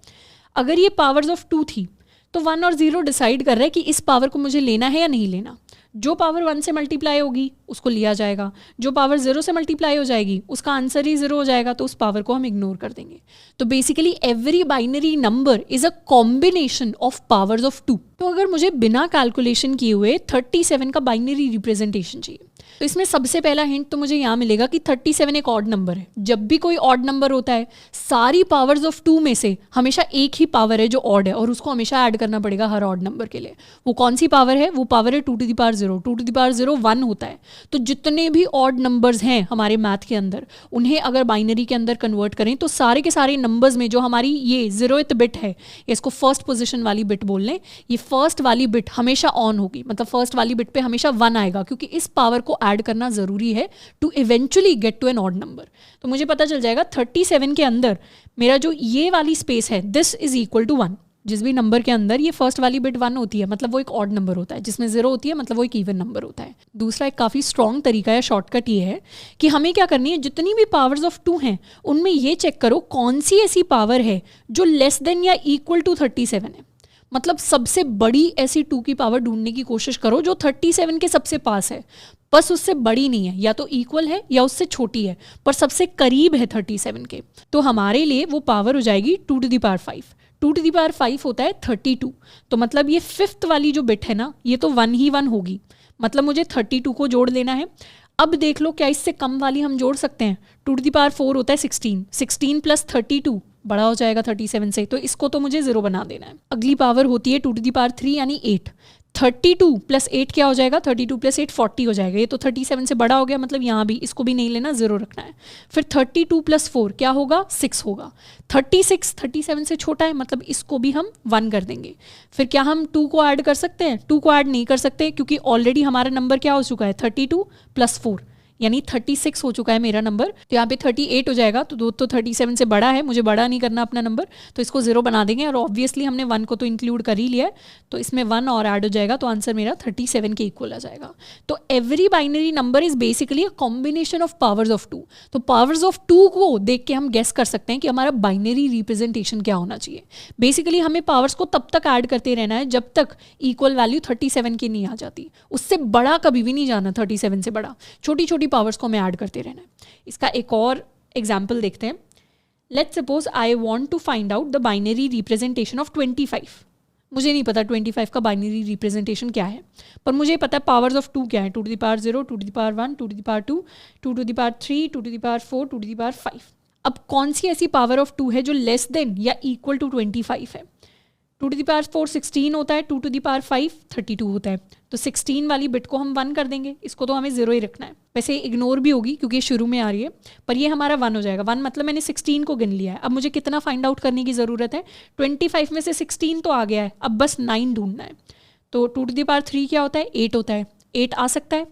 अगर ये पावर्स ऑफ 2 थी तो 1 और 0 डिसाइड कर रहा है कि इस पावर को मुझे लेना है या नहीं लेना। जो पावर 1 से मल्टीप्लाई होगी उसको लिया जाएगा, जो पावर 0 से मल्टीप्लाई हो जाएगी उसका आंसर ही 0 हो जाएगा, तो उस पावर को हम इग्नोर कर देंगे। तो basically every binary number is a combination of powers of 2। तो अगर मुझे बिना कैलकुलेशन किए हुए 37 का बाइनरी रिप्रेजेंटेशन चाहिए, तो इसमें सबसे पहला हिंट तो मुझे यहाँ मिलेगा कि 37 एक ऑड नंबर है। जब भी कोई ऑड नंबर होता है, सारी पावर्स ऑफ 2 में से हमेशा एक ही पावर है जो ऑड है, और उसको हमेशा ऐड करना पड़ेगा हर ऑड नंबर के लिए। वो कौन सी पावर है? वो पावर है 2 to the power 0। 2 to the power 0 1 होता है। तो जितने भी ऑड नंबर्स हैं हमारे मैथ के अंदर, उन्हें अगर बाइनरी के अंदर कन्वर्ट करें तो सारे के सारे नंबर्स में जो हमारी ये 0th बिट है, इसको फर्स्ट पोजिशन वाली बिट बोल लें, ये फर्स्ट वाली बिट हमेशा ऑन होगी, मतलब फर्स्ट वाली बिट पे हमेशा 1 आएगा, क्योंकि इस पावर को ऐड करना जरूरी है to eventually get to an odd number. तो मुझे पता चल जाएगा 37 के अंदर मेरा जो ये वाली स्पेस है, दिस इज इक्वल टू 1। जिस भी नंबर के अंदर ये फर्स्ट वाली बिट 1 होती है मतलब वो एक ऑड नंबर होता है, जिसमें 0 होती है मतलब वो एक इवन नंबर होता है। दूसरा एक काफ़ी स्ट्रॉन्ग तरीका या शॉर्टकट ये है कि हमें क्या करनी है, जितनी भी पावर्स ऑफ 2 हैं उनमें ये चेक करो कौन सी ऐसी पावर है जो लेस देन या इक्वल टू 37 है। मतलब सबसे बड़ी ऐसी 2 की पावर ढूंढने की कोशिश करो जो 37 के सबसे पास है, बस उससे बड़ी नहीं है, या तो इक्वल है या उससे छोटी है, पर सबसे करीब है 37 के। तो हमारे लिए वो पावर हो जाएगी 2 to the power 5। 2 to the power 5 होता है 32। तो मतलब ये 5th वाली जो बिट है ना, ये तो 1 ही 1 होगी, मतलब मुझे 32 को जोड़ लेना है। अब देख लो क्या इससे कम वाली हम जोड़ सकते हैं? 2 टू द पावर 4 होता है 16। 16 प्लस 32 बड़ा हो जाएगा 37 से, तो इसको तो मुझे 0 बना देना है। अगली पावर होती है 2 टू द पावर 3 यानी 8। 32 प्लस 8 क्या हो जाएगा? 32 प्लस 8 40 हो जाएगा। ये तो 37 से बड़ा हो गया, मतलब यहाँ भी इसको भी नहीं लेना, 0 रखना है। फिर 32 प्लस 4 क्या होगा? 6 होगा। 36 37 से छोटा है, मतलब इसको भी हम 1 कर देंगे। फिर क्या हम 2 को ऐड कर सकते हैं? 2 को ऐड नहीं कर सकते, क्योंकि ऑलरेडी हमारा नंबर क्या हो चुका है? 32 प्लस 4 यानी 36 हो चुका है मेरा नंबर। तो यहाँ पे 38 हो जाएगा, तो 2 तो 37 से बड़ा है, मुझे बड़ा नहीं करना अपना नंबर, तो इसको 0 बना देंगे। और ऑब्वियसली हमने 1 को तो इंक्लूड कर ही लिया है, तो इसमें 1 और ऐड हो जाएगा, तो आंसर मेरा 37 के इक्वल आ जाएगा। तो every binary number is basically a combination of powers of 2। तो पावर्स ऑफ 2 को देख के हम गेस कर सकते हैं कि हमारा बाइनरी रिप्रेजेंटेशन क्या होना चाहिए। बेसिकली हमें पावर्स को तब तक ऐड करते रहना है जब तक इक्वल वैल्यू 37 की नहीं आ जाती। उससे बड़ा कभी भी नहीं जाना, 37 से बड़ा, छोटी छोटी पावर्स को हमें ऐड करते रहना है। इसका एक और एग्जाम्पल देखते हैं। Let's suppose I want to find out the binary representation of 25। मुझे नहीं पता 25 का बाइनरी रिप्रेजेंटेशन क्या है, पर मुझे पता है पावर्स ऑफ 2 क्या है। 2 to the power 0, 2 to the power 1, 2 to the power 2, 2 to the power 3, 2 to the power 4, 2 to the power 5। अब कौन सी ऐसी पावर ऑफ 2 है जो लेस देन या इक्वल टू 25 है? 2 टू द पावर 4 16 होता है, 2 टू द पावर 5 32 होता है। तो 16 वाली बिट को हम 1 कर देंगे, इसको तो हमें 0 ही रखना है। वैसे इग्नोर भी होगी क्योंकि ये शुरू में आ रही है, पर ये हमारा 1 हो जाएगा। 1 मतलब मैंने 16 को गिन लिया है। अब मुझे कितना फाइंड आउट करने की ज़रूरत है? 25 में से 16 तो आ गया है, अब बस 9 ढूंढना है। तो 2 टू द पावर 3 क्या होता है? 8 होता है। 8 आ सकता है,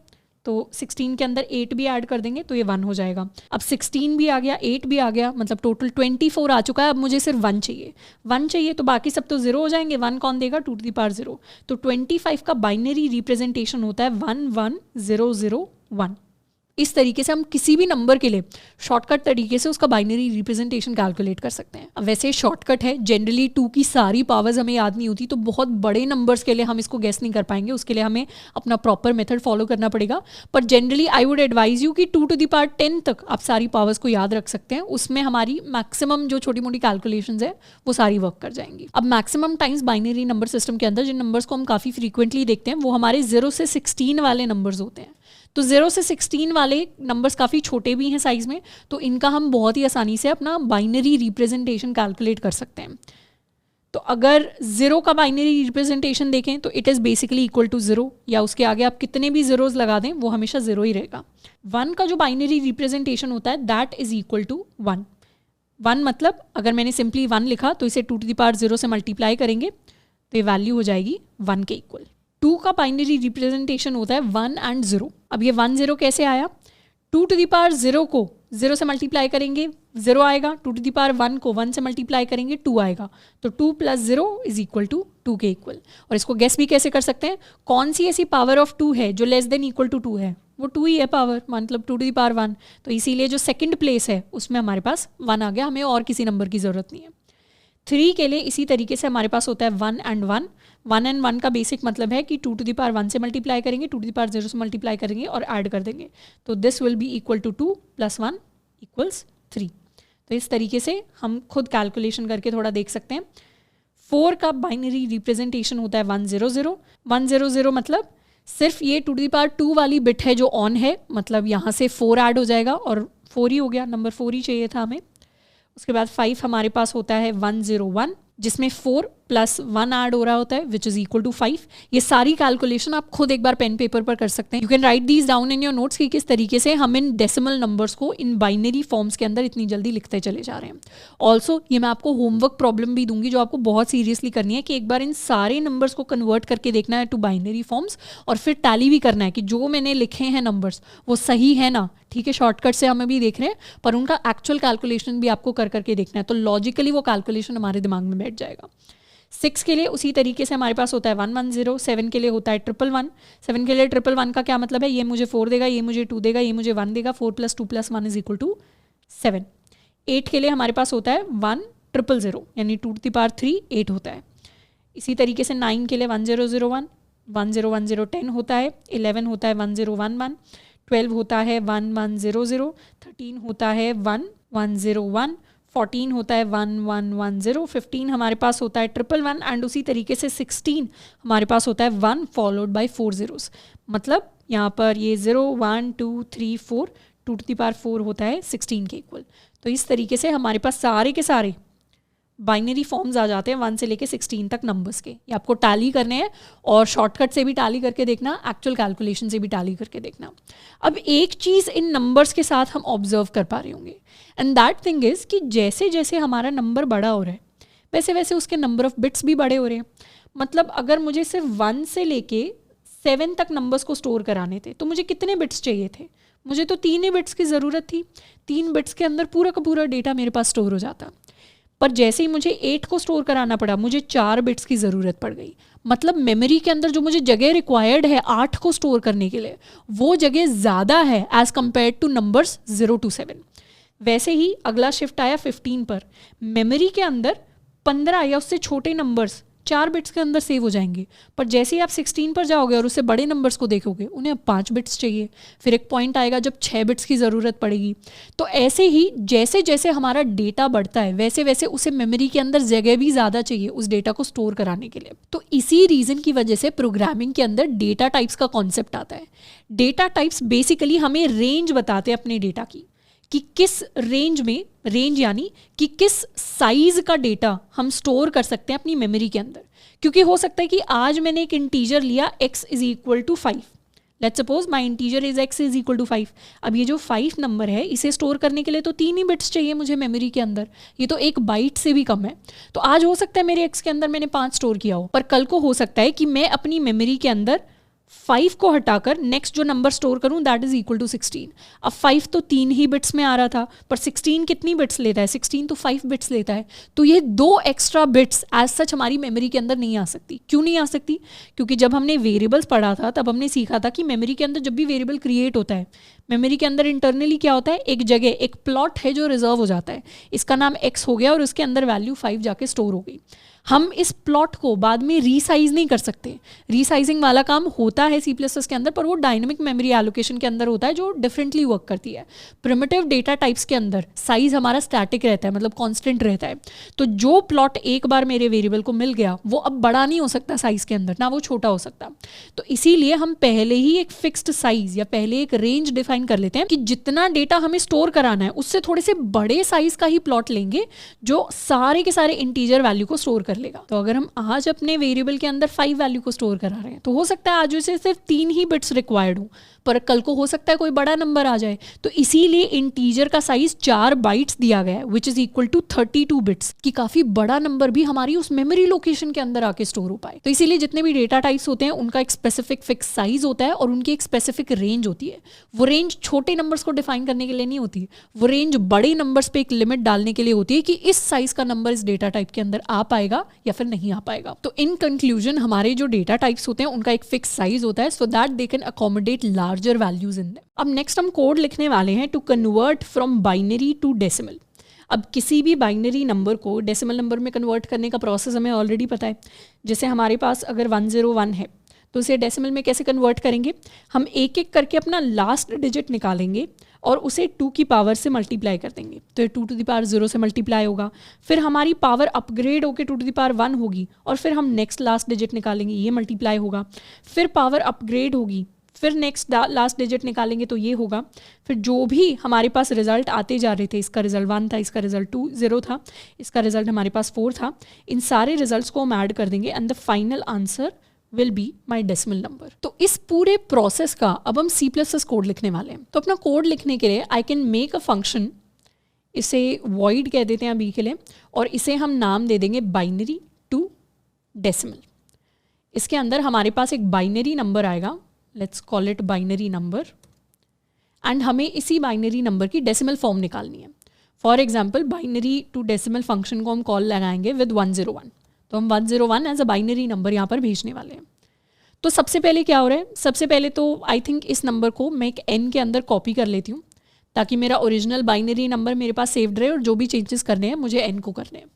तो 16 के अंदर 8 भी ऐड कर देंगे तो ये 1 हो जाएगा। अब 16 भी आ गया, 8 भी आ गया, मतलब टोटल 24 आ चुका है। अब मुझे सिर्फ 1 चाहिए। 1 चाहिए तो बाकी सब तो 0 हो जाएंगे। 1 कौन देगा? 2 टू द पावर 0। तो 25 का बाइनरी रिप्रेजेंटेशन होता है 1 1 0 0 1। इस तरीके से हम किसी भी नंबर के लिए शॉर्टकट तरीके से उसका बाइनरी रिप्रेजेंटेशन कैलकुलेट कर सकते हैं। अब वैसे शॉर्टकट है, जनरली 2 की सारी पावर्स हमें याद नहीं होती, तो बहुत बड़े नंबर्स के लिए हम इसको गेस नहीं कर पाएंगे, उसके लिए हमें अपना प्रॉपर मेथड फॉलो करना पड़ेगा। पर generally I would advise you कि 2 टू द पावर 10 तक आप सारी पावर्स को याद रख सकते हैं। उसमें हमारी मैक्सिमम जो छोटी मोटी कैलकुलेशंस है वो सारी वर्क कर जाएंगी। अब maximum times binary number system के अंदर जिन नंबर्स को हम काफ़ी फ्रीक्वेंटली देखते हैं वो हमारे 0 से 16 वाले नंबर्स होते हैं। तो 0 से 16 वाले नंबर्स काफ़ी छोटे भी हैं साइज़ में, तो इनका हम बहुत ही आसानी से अपना बाइनरी रिप्रेजेंटेशन कैलकुलेट कर सकते हैं। तो अगर 0 का बाइनरी रिप्रेजेंटेशन देखें तो it is basically equal to 0, या उसके आगे आप कितने भी ज़ीरोज़ लगा दें वो हमेशा 0 ही रहेगा। 1 का जो बाइनरी रिप्रेजेंटेशन होता है दैट इज़ इक्वल टू 1। 1 मतलब अगर मैंने सिंपली 1 लिखा तो इसे 2 टू द पावर 0 से मल्टीप्लाई करेंगे तो ये वैल्यू हो जाएगी 1 के इक्वल। 2 का बाइनरी रिप्रेजेंटेशन होता है 1 एंड 0। अब ये 1 0 कैसे आया? 2 टू द पावर 0 को 0 से मल्टीप्लाई करेंगे 0 आएगा, 2 टू द पावर 1 को 1 से मल्टीप्लाई करेंगे 2 आएगा, तो 2 + 0 इज इक्वल टू 2 के इक्वल। और इसको गेस भी कैसे कर सकते हैं, कौन सी ऐसी पावर ऑफ 2 है जो लेस देन इक्वल टू 2 है, वो 2 ही है पावर, मतलब 2 टू द पावर 1, तो इसीलिए जो सेकंड प्लेस है उसमें हमारे पास 1 आ गया, हमें और किसी नंबर की ज़रूरत नहीं है। 3 के लिए इसी तरीके से हमारे पास होता है 1 and 1। 1 and 1 का बेसिक मतलब है कि 2 टू द पावर 1 से मल्टीप्लाई करेंगे, 2 टू द पावर 0 से मल्टीप्लाई करेंगे और ऐड कर देंगे, तो this will be equal to 2 + 1 = 3। तो इस तरीके से हम खुद कैलकुलेशन करके थोड़ा देख सकते हैं। 4 का बाइनरी रिप्रेजेंटेशन होता है 100। 100 मतलब सिर्फ ये 2 टू द पावर 2 वाली बिट है जो ऑन है, मतलब यहाँ से 4 ऐड हो जाएगा और 4 ही हो गया, नंबर 4 ही चाहिए था हमें। उसके बाद 5 हमारे पास होता है 101, जिसमें 4 + 1 ऐड हो रहा होता है विच इज़ इक्वल टू 5। ये सारी कैलकुलेशन आप खुद एक बार पेन पेपर पर कर सकते हैं। You can write these down in your notes कि किस तरीके से हम इन डेसिमल नंबर्स को इन बाइनरी फॉर्म्स के अंदर इतनी जल्दी लिखते चले जा रहे हैं। ऑल्सो ये मैं आपको होमवर्क प्रॉब्लम भी दूंगी जो आपको बहुत सीरियसली करनी है कि एक बार इन सारे नंबर्स को कन्वर्ट करके देखना है टू बाइनरी फॉर्म्स और फिर टैली भी करना है कि जो मैंने लिखे हैं नंबर्स वो सही है ना। ठीक है, शॉर्टकट से हमें भी देख रहे हैं पर उनका एक्चुअल कैलकुलेशन भी आपको कर करके देखना है, तो लॉजिकली वो कैलकुलेशन हमारे दिमाग में बैठ जाएगा। 6 के लिए उसी तरीके से हमारे पास होता है 110। 7 के लिए होता है 111। 7 के लिए 111 का क्या मतलब है, ये मुझे 4 देगा, ये मुझे 2 देगा, ये मुझे 1 देगा, 4 + 2 + 1 इज इक्वल टू 7। 8 के लिए हमारे पास होता है 1000 यानी 2 टू द पावर 3 8 होता है। इसी तरीके से 9 के लिए 1001, 1010 10 होता है, 11 होता है 1011, 12 होता है 1100, 13 होता है 1101, 14 होता है 1110, 15 हमारे पास होता है 111 एंड उसी तरीके से 16 हमारे पास होता है 1 फॉलोड बाय 4 zeros। मतलब यहाँ पर ये 0 1 2 3 4 2 टू द पावर 4 होता है 16 के इक्वल। तो इस तरीके से हमारे पास सारे के सारे बाइनरी फॉर्म्स आ जाते हैं 1 से लेके 16 तक नंबर्स के। ये आपको टैली करने हैं और शॉर्टकट से भी टैली करके देखना, एक्चुअल कैलकुलेशन से भी टैली करके देखना। अब एक चीज़ इन नंबर्स के साथ हम ऑब्जर्व कर पा रहे होंगे एंड दैट थिंग इज़ कि जैसे जैसे हमारा नंबर बड़ा हो रहा है वैसे वैसे उसके नंबर ऑफ बिट्स भी बड़े हो रहे हैं। मतलब अगर मुझे सिर्फ 1 से लेके 7 तक नंबर्स को स्टोर कराने थे तो मुझे कितने बिट्स चाहिए थे, मुझे तो 3 ही बिट्स की ज़रूरत थी। 3 बिट्स के अंदर पूरा का पूरा डेटा मेरे पास स्टोर हो जाता। पर जैसे ही मुझे 8 को स्टोर कराना पड़ा मुझे 4 बिट्स की ज़रूरत पड़ गई। मतलब मेमोरी के अंदर जो मुझे जगह रिक्वायर्ड है 8 को स्टोर करने के लिए वो जगह ज़्यादा है as compare two numbers 0 to 7। वैसे ही अगला शिफ्ट आया 15 पर, मेमोरी के अंदर 15 या उससे छोटे नंबर्स 4 बिट्स के अंदर सेव हो जाएंगे, पर जैसे ही आप 16 पर जाओगे और उससे बड़े नंबर्स को देखोगे उन्हें अब 5 बिट्स चाहिए। फिर एक पॉइंट आएगा जब 6 बिट्स की ज़रूरत पड़ेगी। तो ऐसे ही जैसे जैसे हमारा डेटा बढ़ता है वैसे वैसे उसे मेमोरी के अंदर जगह भी ज़्यादा चाहिए उस डेटा को स्टोर कराने के लिए। तो इसी रीज़न की वजह से प्रोग्रामिंग के अंदर डेटा टाइप्स का कॉन्सेप्ट आता है। डेटा टाइप्स बेसिकली हमें रेंज बताते हैं अपने डेटा की कि किस रेंज में, रेंज यानी कि किस साइज का डेटा हम स्टोर कर सकते हैं अपनी मेमोरी के अंदर। क्योंकि हो सकता है कि आज मैंने एक इंटीजर लिया x is equal to 5, let's suppose my integer is x is equal to 5। अब ये जो 5 नंबर है इसे स्टोर करने के लिए तो 3 ही बिट्स चाहिए मुझे मेमोरी के अंदर, ये तो 1 बाइट से भी कम है। तो आज हो सकता है मेरे x के अंदर मैंने 5 स्टोर किया हो, पर कल को हो सकता है कि मैं अपनी मेमोरी के अंदर 5 को हटाकर नेक्स्ट जो नंबर स्टोर करूं दैट इज इक्वल टू 16। अब 5 तो 3 ही बिट्स में आ रहा था, पर 16 कितनी बिट्स लेता है, 16 तो 5 बिट्स लेता है। तो ये 2 एक्स्ट्रा बिट्स एज सच हमारी मेमोरी के अंदर नहीं आ सकती। क्यों नहीं आ सकती? क्योंकि जब हमने वेरिएबल्स पढ़ा था तब हमने सीखा था कि मेमोरी के अंदर जब भी वेरिएबल क्रिएट होता है मेमोरी के अंदर इंटरनली क्या होता है, एक जगह एक प्लॉट है जो रिजर्व हो जाता है, इसका नाम x हो गया और उसके अंदर वैल्यू 5 जाके स्टोर हो गई। हम इस प्लॉट को बाद में रीसाइज नहीं कर सकते। रीसाइजिंग वाला काम होता है C++ के अंदर, पर वो डायनेमिक मेमोरी एलोकेशन के अंदर होता है जो डिफरेंटली वर्क करती है। प्रिमिटिव डेटा टाइप्स के अंदर साइज हमारा स्टैटिक रहता है, मतलब कांस्टेंट रहता है। तो जो प्लॉट एक बार मेरे वेरिएबल को मिल गया वो अब बड़ा नहीं हो सकता साइज के अंदर, ना वो छोटा हो सकता। तो इसीलिए हम पहले ही एक फिक्स्ड साइज या पहले एक रेंज डिफाइन कर लेते हैं कि जितना डेटा हमें स्टोर कराना है उससे थोड़े से बड़े साइज का ही प्लॉट लेंगे जो सारे के सारे इंटीजर वैल्यू को स्टोर कर लेगा। तो अगर हम आज अपने वेरिएबल के अंदर 5 वैल्यू को स्टोर करा रहे हैं तो हो सकता है आज उसे सिर्फ 3 ही बिट्स रिक्वायर्ड हो, पर कल को हो सकता है कोई बड़ा नंबर आ जाए। तो इसीलिए इंटीजर का साइज 4 बाइट्स दिया गया है which is equal to 32 bits, कि काफी बड़ा नंबर भी हमारी उस मेमोरी लोकेशन के अंदर आके स्टोर हो पाए। तो इसीलिए जितने भी डेटा टाइप्स होते हैं उनका एक स्पेसिफिक फिक्स साइज होता है और उनकी एक स्पेसिफिक रेंज होती है। वो रेंज छोटे नंबर्स को डिफाइन करने के लिए नहीं होती, वो रेंज बड़े नंबर्स पे एक लिमिट डालने के लिए होती है कि इस साइज का नंबर इस डेटा टाइप के अंदर आ पाएगा या फिर नहीं आ पाएगा। तो इन कंक्लूजन हमारे जो डेटा टाइप्स होते हैं उनका एक फिक्स साइज होता है so that they can accommodate larger values in them. अब नेक्स्ट हम कोड लिखने वाले हैं to convert from binary to decimal. अब किसी भी बाइनरी नंबर को डेसिमल नंबर में कन्वर्ट करने का प्रोसेस हमें ऑलरेडी पता है। जैसे हमारे पास अगर 101 है तो उसे डेसिमल में कैसे कन्वर्ट करेंगे, हम एक एक करके अपना लास्ट डिजिट निकालेंगे और उसे 2 की पावर से मल्टीप्लाई कर देंगे। तो ये 2 टू द पावर 0 से मल्टीप्लाई होगा, फिर हमारी पावर अपग्रेड होकर 2 टू द पावर 1 होगी और फिर हम नेक्स्ट लास्ट डिजिट निकालेंगे, ये मल्टीप्लाई होगा, फिर पावर अपग्रेड होगी, फिर नेक्स्ट लास्ट डिजिट निकालेंगे तो ये होगा, फिर जो भी हमारे पास रिजल्ट आते जा रहे थे, इसका रिजल्ट 1 था, इसका रिजल्ट 0 था, इसका रिजल्ट हमारे पास 4 था, इन सारे रिजल्ट्स को हम ऐड कर देंगे and the final answer will be my decimal number. तो इस पूरे प्रोसेस का अब हम C++ कोड लिखने वाले हैं। तो अपना कोड लिखने के लिए I can make a function, इसे void कह देते हैं अभी के लिए, और इसे हम नाम दे देंगे बाइनरी टू डेसिमल। इसके अंदर हमारे पास एक बाइनरी नंबर आएगा, let's call it binary number, and हमें इसी बाइनरी नंबर की डेसिमल फॉर्म निकालनी है। For example binary to decimal function को हम कॉल लगाएंगे विद 101, तो हम 101 एज अ बाइनरी नंबर यहाँ पर भेजने वाले हैं। तो सबसे पहले क्या हो रहा है, सबसे पहले तो आई थिंक इस नंबर को मैं एक n के अंदर कॉपी कर लेती हूँ ताकि मेरा ओरिजिनल बाइनरी नंबर मेरे पास सेव्ड रहे और जो भी चेंजेस करने हैं मुझे n को करने हैं।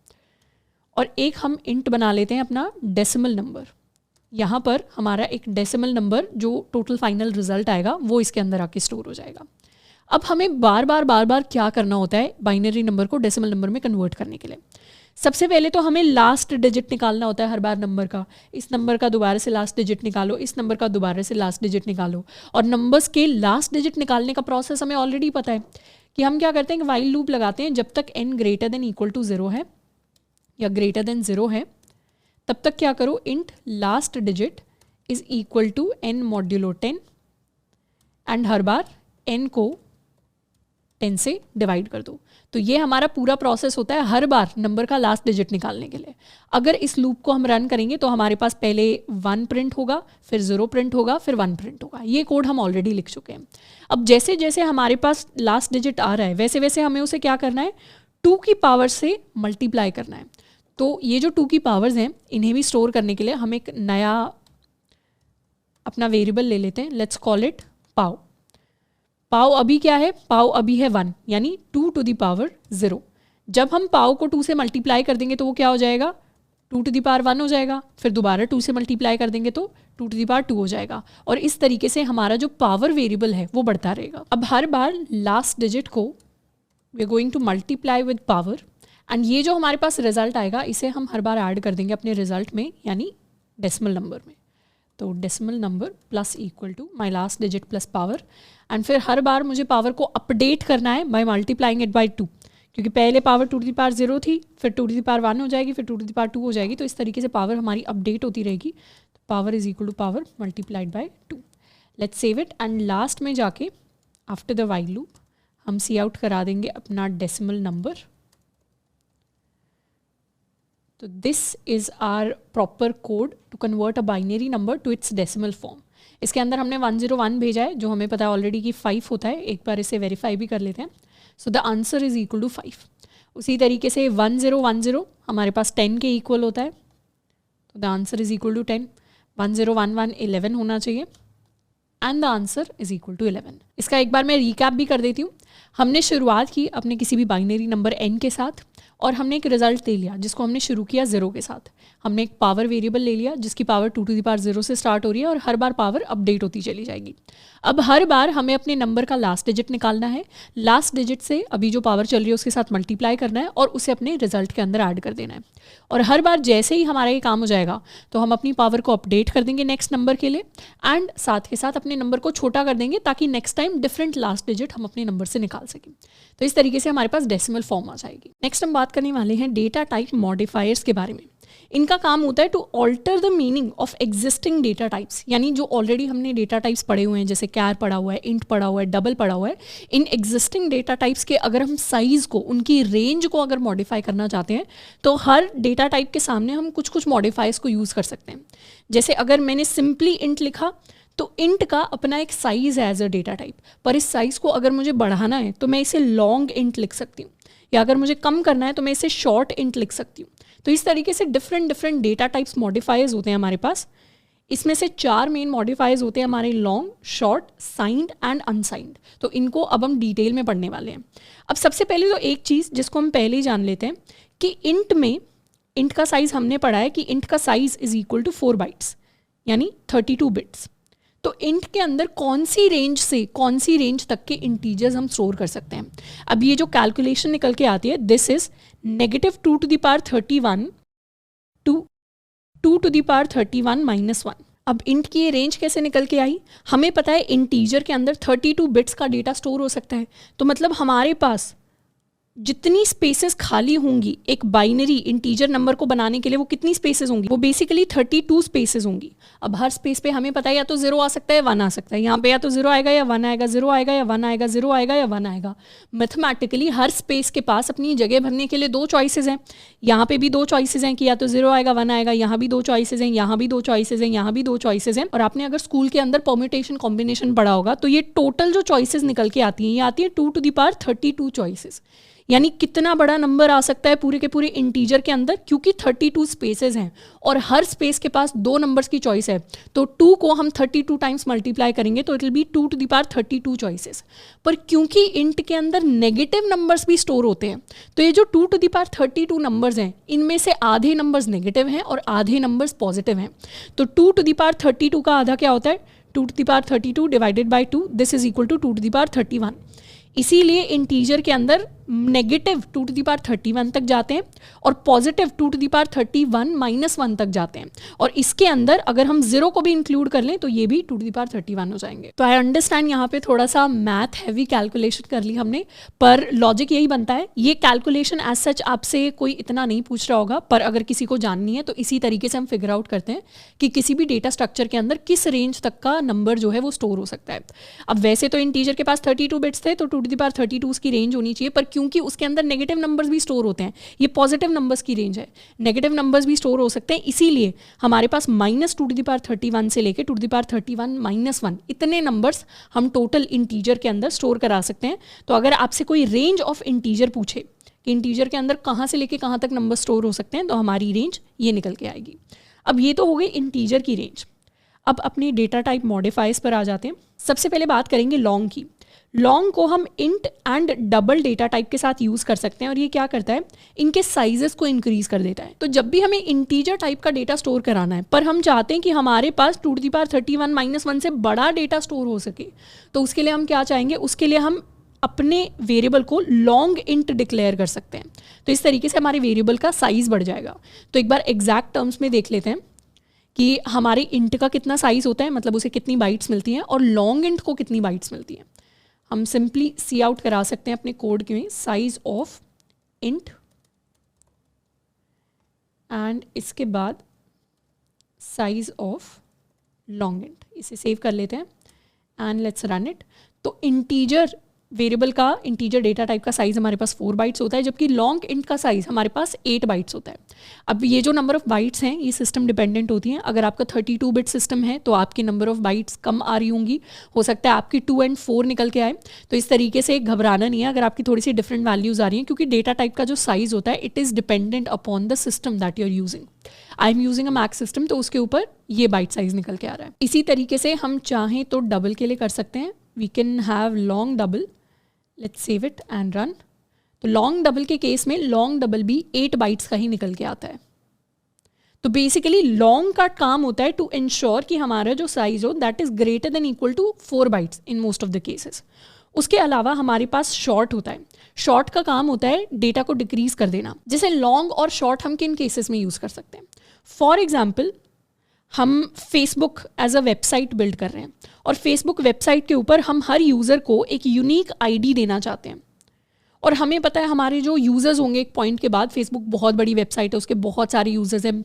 और एक हम इंट बना लेते हैं अपना डेसिमल नंबर। यहाँ पर हमारा एक डेसिमल नंबर जो टोटल फाइनल रिजल्ट आएगा वो इसके अंदर आके स्टोर हो जाएगा। अब हमें बार बार क्या करना होता है बाइनरी नंबर को डेसिमल नंबर में कन्वर्ट करने के लिए। सबसे पहले तो हमें लास्ट डिजिट निकालना होता है हर बार नंबर का। इस नंबर का दोबारा से लास्ट डिजिट निकालो, इस नंबर का दोबारा से लास्ट डिजिट निकालो। और नंबर्स के लास्ट डिजिट निकालने का प्रोसेस हमें ऑलरेडी पता है कि हम क्या करते हैं कि वाइल लूप लगाते हैं, जब तक n greater than equal to 0 है या ग्रेटर देन 0 है तब तक क्या करो, int last digit is equal to n modulo 10 and हर बार n को 10 से डिवाइड कर दो। तो ये हमारा पूरा प्रोसेस होता है हर बार नंबर का लास्ट डिजिट निकालने के लिए। अगर इस लूप को हम रन करेंगे तो हमारे पास पहले 1 प्रिंट होगा, फिर 0 प्रिंट होगा, फिर 1 प्रिंट होगा। ये कोड हम ऑलरेडी लिख चुके हैं। अब जैसे जैसे हमारे पास लास्ट डिजिट आ रहा है वैसे वैसे हमें उसे क्या करना है, 2 की पावर से मल्टीप्लाई करना है। तो ये जो 2 की पावर्स हैं इन्हें भी स्टोर करने के लिए हम एक नया अपना वेरिएबल ले लेते हैं, लेट्स कॉल इट पाव। पाव अभी क्या है, पाव अभी है 1 यानी 2 टू द पावर 0। जब हम पाव को 2 से मल्टीप्लाई कर देंगे तो वो क्या हो जाएगा, 2 टू द पावर 1 हो जाएगा, फिर दोबारा 2 से मल्टीप्लाई कर देंगे तो 2 टू द पावर 2 हो जाएगा। और इस तरीके से हमारा जो पावर वेरिएबल है वो बढ़ता रहेगा। अब हर बार लास्ट डिजिट को we are going to multiply with power and ये जो हमारे पास रिजल्ट आएगा इसे हम हर बार ऐड कर देंगे अपने रिजल्ट में यानी डेसिमल नंबर में। तो decimal number plus equal to my last digit plus power and फिर हर बार मुझे पावर को अपडेट करना है बाय मल्टीप्लाइंग इट बाय 2, क्योंकि पहले पावर 2 टू द पावर 0 थी, फिर 2 टू द पावर 1 हो जाएगी, फिर 2 टू द पावर 2 हो जाएगी। तो इस तरीके से पावर हमारी अपडेट होती रहेगी। तो power is equal to power multiplied by 2। Let's save it and last में जाके आफ्टर द वाइल लूप हम सी आउट करा देंगे अपना डेसिमल नंबर। तो this is our proper code to convert a binary number to its decimal form. इसके अंदर हमने 101 भेजा है जो हमें पता है ऑलरेडी कि 5 होता है। एक बार इसे वेरीफाई भी कर लेते हैं। So the answer is equal to 5। उसी तरीके से 1010 हमारे पास 10 के इक्वल होता है, तो the answer is equal to 10। 1011 11 होना चाहिए and the answer is equal to 11। इसका एक बार मैं रिकैप भी कर देती हूँ। हमने शुरुआत की अपने किसी भी बाइनरी नंबर n के साथ और हमने एक रिजल्ट ले लिया जिसको हमने शुरू किया 0 के साथ। हमने एक पावर वेरिएबल ले लिया जिसकी पावर 2 टू द पावर 0 से स्टार्ट हो रही है और हर बार पावर अपडेट होती चली जाएगी। अब हर बार हमें अपने नंबर का लास्ट डिजिट निकालना है, लास्ट डिजिट से अभी जो पावर चल रही है उसके साथ मल्टीप्लाई करना है और उसे अपने रिजल्ट के अंदर ऐड कर देना है। और हर बार जैसे ही हमारा ये काम हो जाएगा तो हम अपनी पावर को अपडेट कर देंगे नेक्स्ट नंबर के लिए एंड साथ के साथ अपने नंबर को छोटा कर देंगे ताकि next time different last digit हम अपने नंबर से निकाल सकें। तो इस तरीके से हमारे पास डेसिमल फॉर्म आ जाएगी। नेक्स्ट हम बात करने वाले हैं डेटा टाइप मॉडिफायर्स के बारे में। इनका काम होता है to alter the meaning of existing data types, यानी जो ऑलरेडी हमने डेटा टाइप्स पढ़े हुए हैं, जैसे कैर पढ़ा हुआ है, इंट पढ़ा हुआ है, डबल पढ़ा हुआ है, इन एग्जिस्टिंग डेटा टाइप्स के अगर हम साइज़ को, उनकी रेंज को अगर मॉडिफाई करना चाहते हैं तो हर डेटा टाइप के सामने हम कुछ कुछ मॉडिफाइज को यूज़ कर सकते हैं। जैसे अगर मैंने सिंपली इंट लिखा तो इंट का अपना एक साइज़ है एज अ डेटा टाइप, पर इस साइज़ को अगर मुझे बढ़ाना है तो मैं इसे लॉन्ग इंट लिख सकती हूँ, या अगर मुझे कम करना है तो मैं इसे शॉर्ट इंट लिख सकती हूँ। तो इस तरीके से डिफरेंट डेटा टाइप्स मॉडिफायर्स होते हैं हमारे पास। इसमें से 4 मेन मॉडिफायर्स होते हैं हमारे, long, short, signed and unsigned. तो इनको अब हम डिटेल में पढ़ने वाले हैं। अब सबसे पहले तो एक चीज़ जिसको हम पहले ही जान लेते हैं कि इंट का साइज़ हमने पढ़ा है कि इंट का size is equal to 4 bytes, यानी 32 बिट्स। तो इंट के अंदर कौन सी रेंज से कौन सी रेंज तक के इंटीजर्स हम स्टोर कर सकते हैं। अब ये जो कैलकुलेशन निकल के आती है, this is -2 to the power 31 to 2 to the power 31 - 1। अब इंट की ये रेंज कैसे निकल के आई, हमें पता है इंटीजर के अंदर 32 बिट्स का डेटा स्टोर हो सकता है। तो मतलब हमारे पास जितनी स्पेसेस खाली होंगी एक बाइनरी इंटीजर नंबर को बनाने के लिए, वो कितनी स्पेसेस होंगी, वो बेसिकली 32 स्पेसेस होंगी। अब हर स्पेस पे हमें पता है या तो 0 आ सकता है, 1 आ सकता है। यहाँ पे या तो 0 आएगा या 1 आएगा, 0 आएगा या 1 आएगा, 0 आएगा या 1 आएगा। मैथमेटिकली हर स्पेस के पास अपनी जगह भरने के लिए 2 चॉइसेस हैं। यहाँ पे भी 2 चॉइसेस हैं कि या तो 0 आएगा, 1 आएगा, यहाँ भी 2 चॉइसेस हैं, यहाँ भी 2 चॉइसेस हैं, यहाँ भी 2 चॉइसेस हैं। और आपने अगर स्कूल के अंदर परम्यूटेशन कॉम्बिनेशन पढ़ा होगा तो ये टोटल जो चॉइसेस निकल के आती हैं, ये आती है 2 to the power 32 चॉइसेस। यानी कितना बड़ा नंबर आ सकता है पूरे के पूरे इंटीजर के अंदर, क्योंकि 32 स्पेसेस हैं और हर स्पेस के पास 2 नंबर्स की चॉइस है। तो 2 को हम 32 टाइम्स मल्टीप्लाई करेंगे तो it will B 2 to the power 32 choices. पर क्योंकि इंट के अंदर नेगेटिव नंबर्स भी स्टोर होते हैं, तो ये जो 2 to the power 32 नंबर्स हैं, इनमें से आधे नंबर्स नेगेटिव हैं और आधे नंबर्स पॉजिटिव हैं। तो 2 to the power 32 का आधा क्या होता है, 2 to the power 32 divided by 2, this is equal to 2 to the power 31। इसीलिए इंटीजर के अंदर नेगेटिव 2 to the power 31 तक जाते हैं और पॉजिटिव 2 to the power 31 - 1 तक जाते हैं। और इसके अंदर अगर हम 0 को भी इंक्लूड कर लें तो ये भी 2 to the power 31 हो जाएंगे। तो आई अंडरस्टैंड यहाँ पे थोड़ा सा मैथ हैवी कैलकुलेशन कर ली हमने, पर लॉजिक यही बनता है। ये कैलकुलेशन एज सच आपसे कोई इतना नहीं पूछ रहा होगा, पर अगर किसी को जाननी है तो इसी तरीके से हम फिगर आउट करते हैं कि किसी भी डेटा स्ट्रक्चर के अंदर किस रेंज तक का नंबर जो है वो स्टोर हो सकता है। अब वैसे तो इंटीजर के पास 32 बिट्स थे तो 2 to the power 32 की रेंज होनी चाहिए, पर क्योंकि उसके अंदर नेगेटिव नंबर्स भी स्टोर होते हैं, ये पॉजिटिव नंबर्स की रेंज है, नेगेटिव नंबर्स भी स्टोर हो सकते हैं, इसीलिए हमारे पास -2 to the power 31 से लेके 2 to the power 31 - 1 इतने नंबर्स हम टोटल इंटीजर के अंदर स्टोर करा सकते हैं। तो अगर आपसे कोई रेंज ऑफ इंटीजर पूछे कि इंटीजर के अंदर कहाँ से लेके कहाँ तक नंबर स्टोर हो सकते हैं, तो हमारी रेंज ये निकल के आएगी। अब ये तो हो गई इंटीजर की रेंज। अब अपनी डेटा टाइप मॉडिफाइज पर आ जाते हैं। सबसे पहले बात करेंगे लॉन्ग की। लॉन्ग को हम int and double data type के साथ यूज़ कर सकते हैं और ये क्या करता है, इनके साइजेस को इंक्रीज कर देता है। तो जब भी हमें इंटीजर टाइप का डेटा स्टोर कराना है पर हम चाहते हैं कि हमारे पास 2 to the power 31 - 1 से बड़ा डेटा स्टोर हो सके, तो उसके लिए हम क्या चाहेंगे, उसके लिए हम अपने वेरिएबल को लॉन्ग इंट डिक्लेयर कर सकते हैं। तो इस तरीके से हमारे वेरिएबल का साइज़ बढ़ जाएगा। तो एक बार एग्जैक्ट टर्म्स में देख लेते हैं कि हमारे इंट का कितना साइज़ होता है, मतलब उसे कितनी बाइट्स मिलती हैं, और लॉन्ग इंट को कितनी बाइट्स मिलती हैं। हम सिंपली सी आउट करा सकते हैं अपने कोड में, साइज ऑफ इंट एंड इसके बाद साइज ऑफ लॉन्ग इंट। इसे सेव कर लेते हैं एंड लेट्स रन इट। तो इंटीजर वेरिएबल का, इंटीजर डेटा टाइप का साइज़ हमारे पास 4 बाइट्स होता है, जबकि लॉन्ग इंट का साइज़ हमारे पास 8 बाइट्स होता है। अब ये जो नंबर ऑफ़ बाइट्स हैं ये सिस्टम डिपेंडेंट होती हैं। अगर आपका 32 बिट सिस्टम है तो आपकी नंबर ऑफ़ बाइट्स कम आ रही होंगी, हो सकता है आपकी 2 and 4 निकल के आए। तो इस तरीके से घबराना नहीं है अगर आपकी थोड़ी सी डिफरेंट वैल्यूज़ आ रही हैं, क्योंकि डेटा टाइप का जो साइज़ होता है it is dependent upon the system that you are using. I am using a Mac system, तो उसके ऊपर ये बाइट साइज़ निकल के आ रहा है। इसी तरीके से हम चाहें तो डबल के लिए कर सकते हैं। We can have long double, let's save it and run. तो लॉन्ग डबल के केस में लॉन्ग डबल भी 8 बाइट्स का ही निकल के आता है। तो बेसिकली लॉन्ग का काम होता है टू इंश्योर कि हमारा जो साइज हो that is greater than equal to 4 bytes in most of the cases. उसके अलावा हमारे पास शॉर्ट होता है। शॉर्ट का काम होता है डेटा को डिक्रीज कर देना। जैसे लॉन्ग और शॉर्ट हम किन केसेस में यूज़ कर सकते हैं, फॉर एग्जाम्पल हम Facebook as a website build कर रहे हैं और फेसबुक वेबसाइट के ऊपर हम हर यूज़र को एक यूनिक आईडी देना चाहते हैं और हमें पता है हमारे जो यूज़र्स होंगे एक पॉइंट के बाद, फेसबुक बहुत बड़ी वेबसाइट है, उसके बहुत सारे यूज़र्स हैं,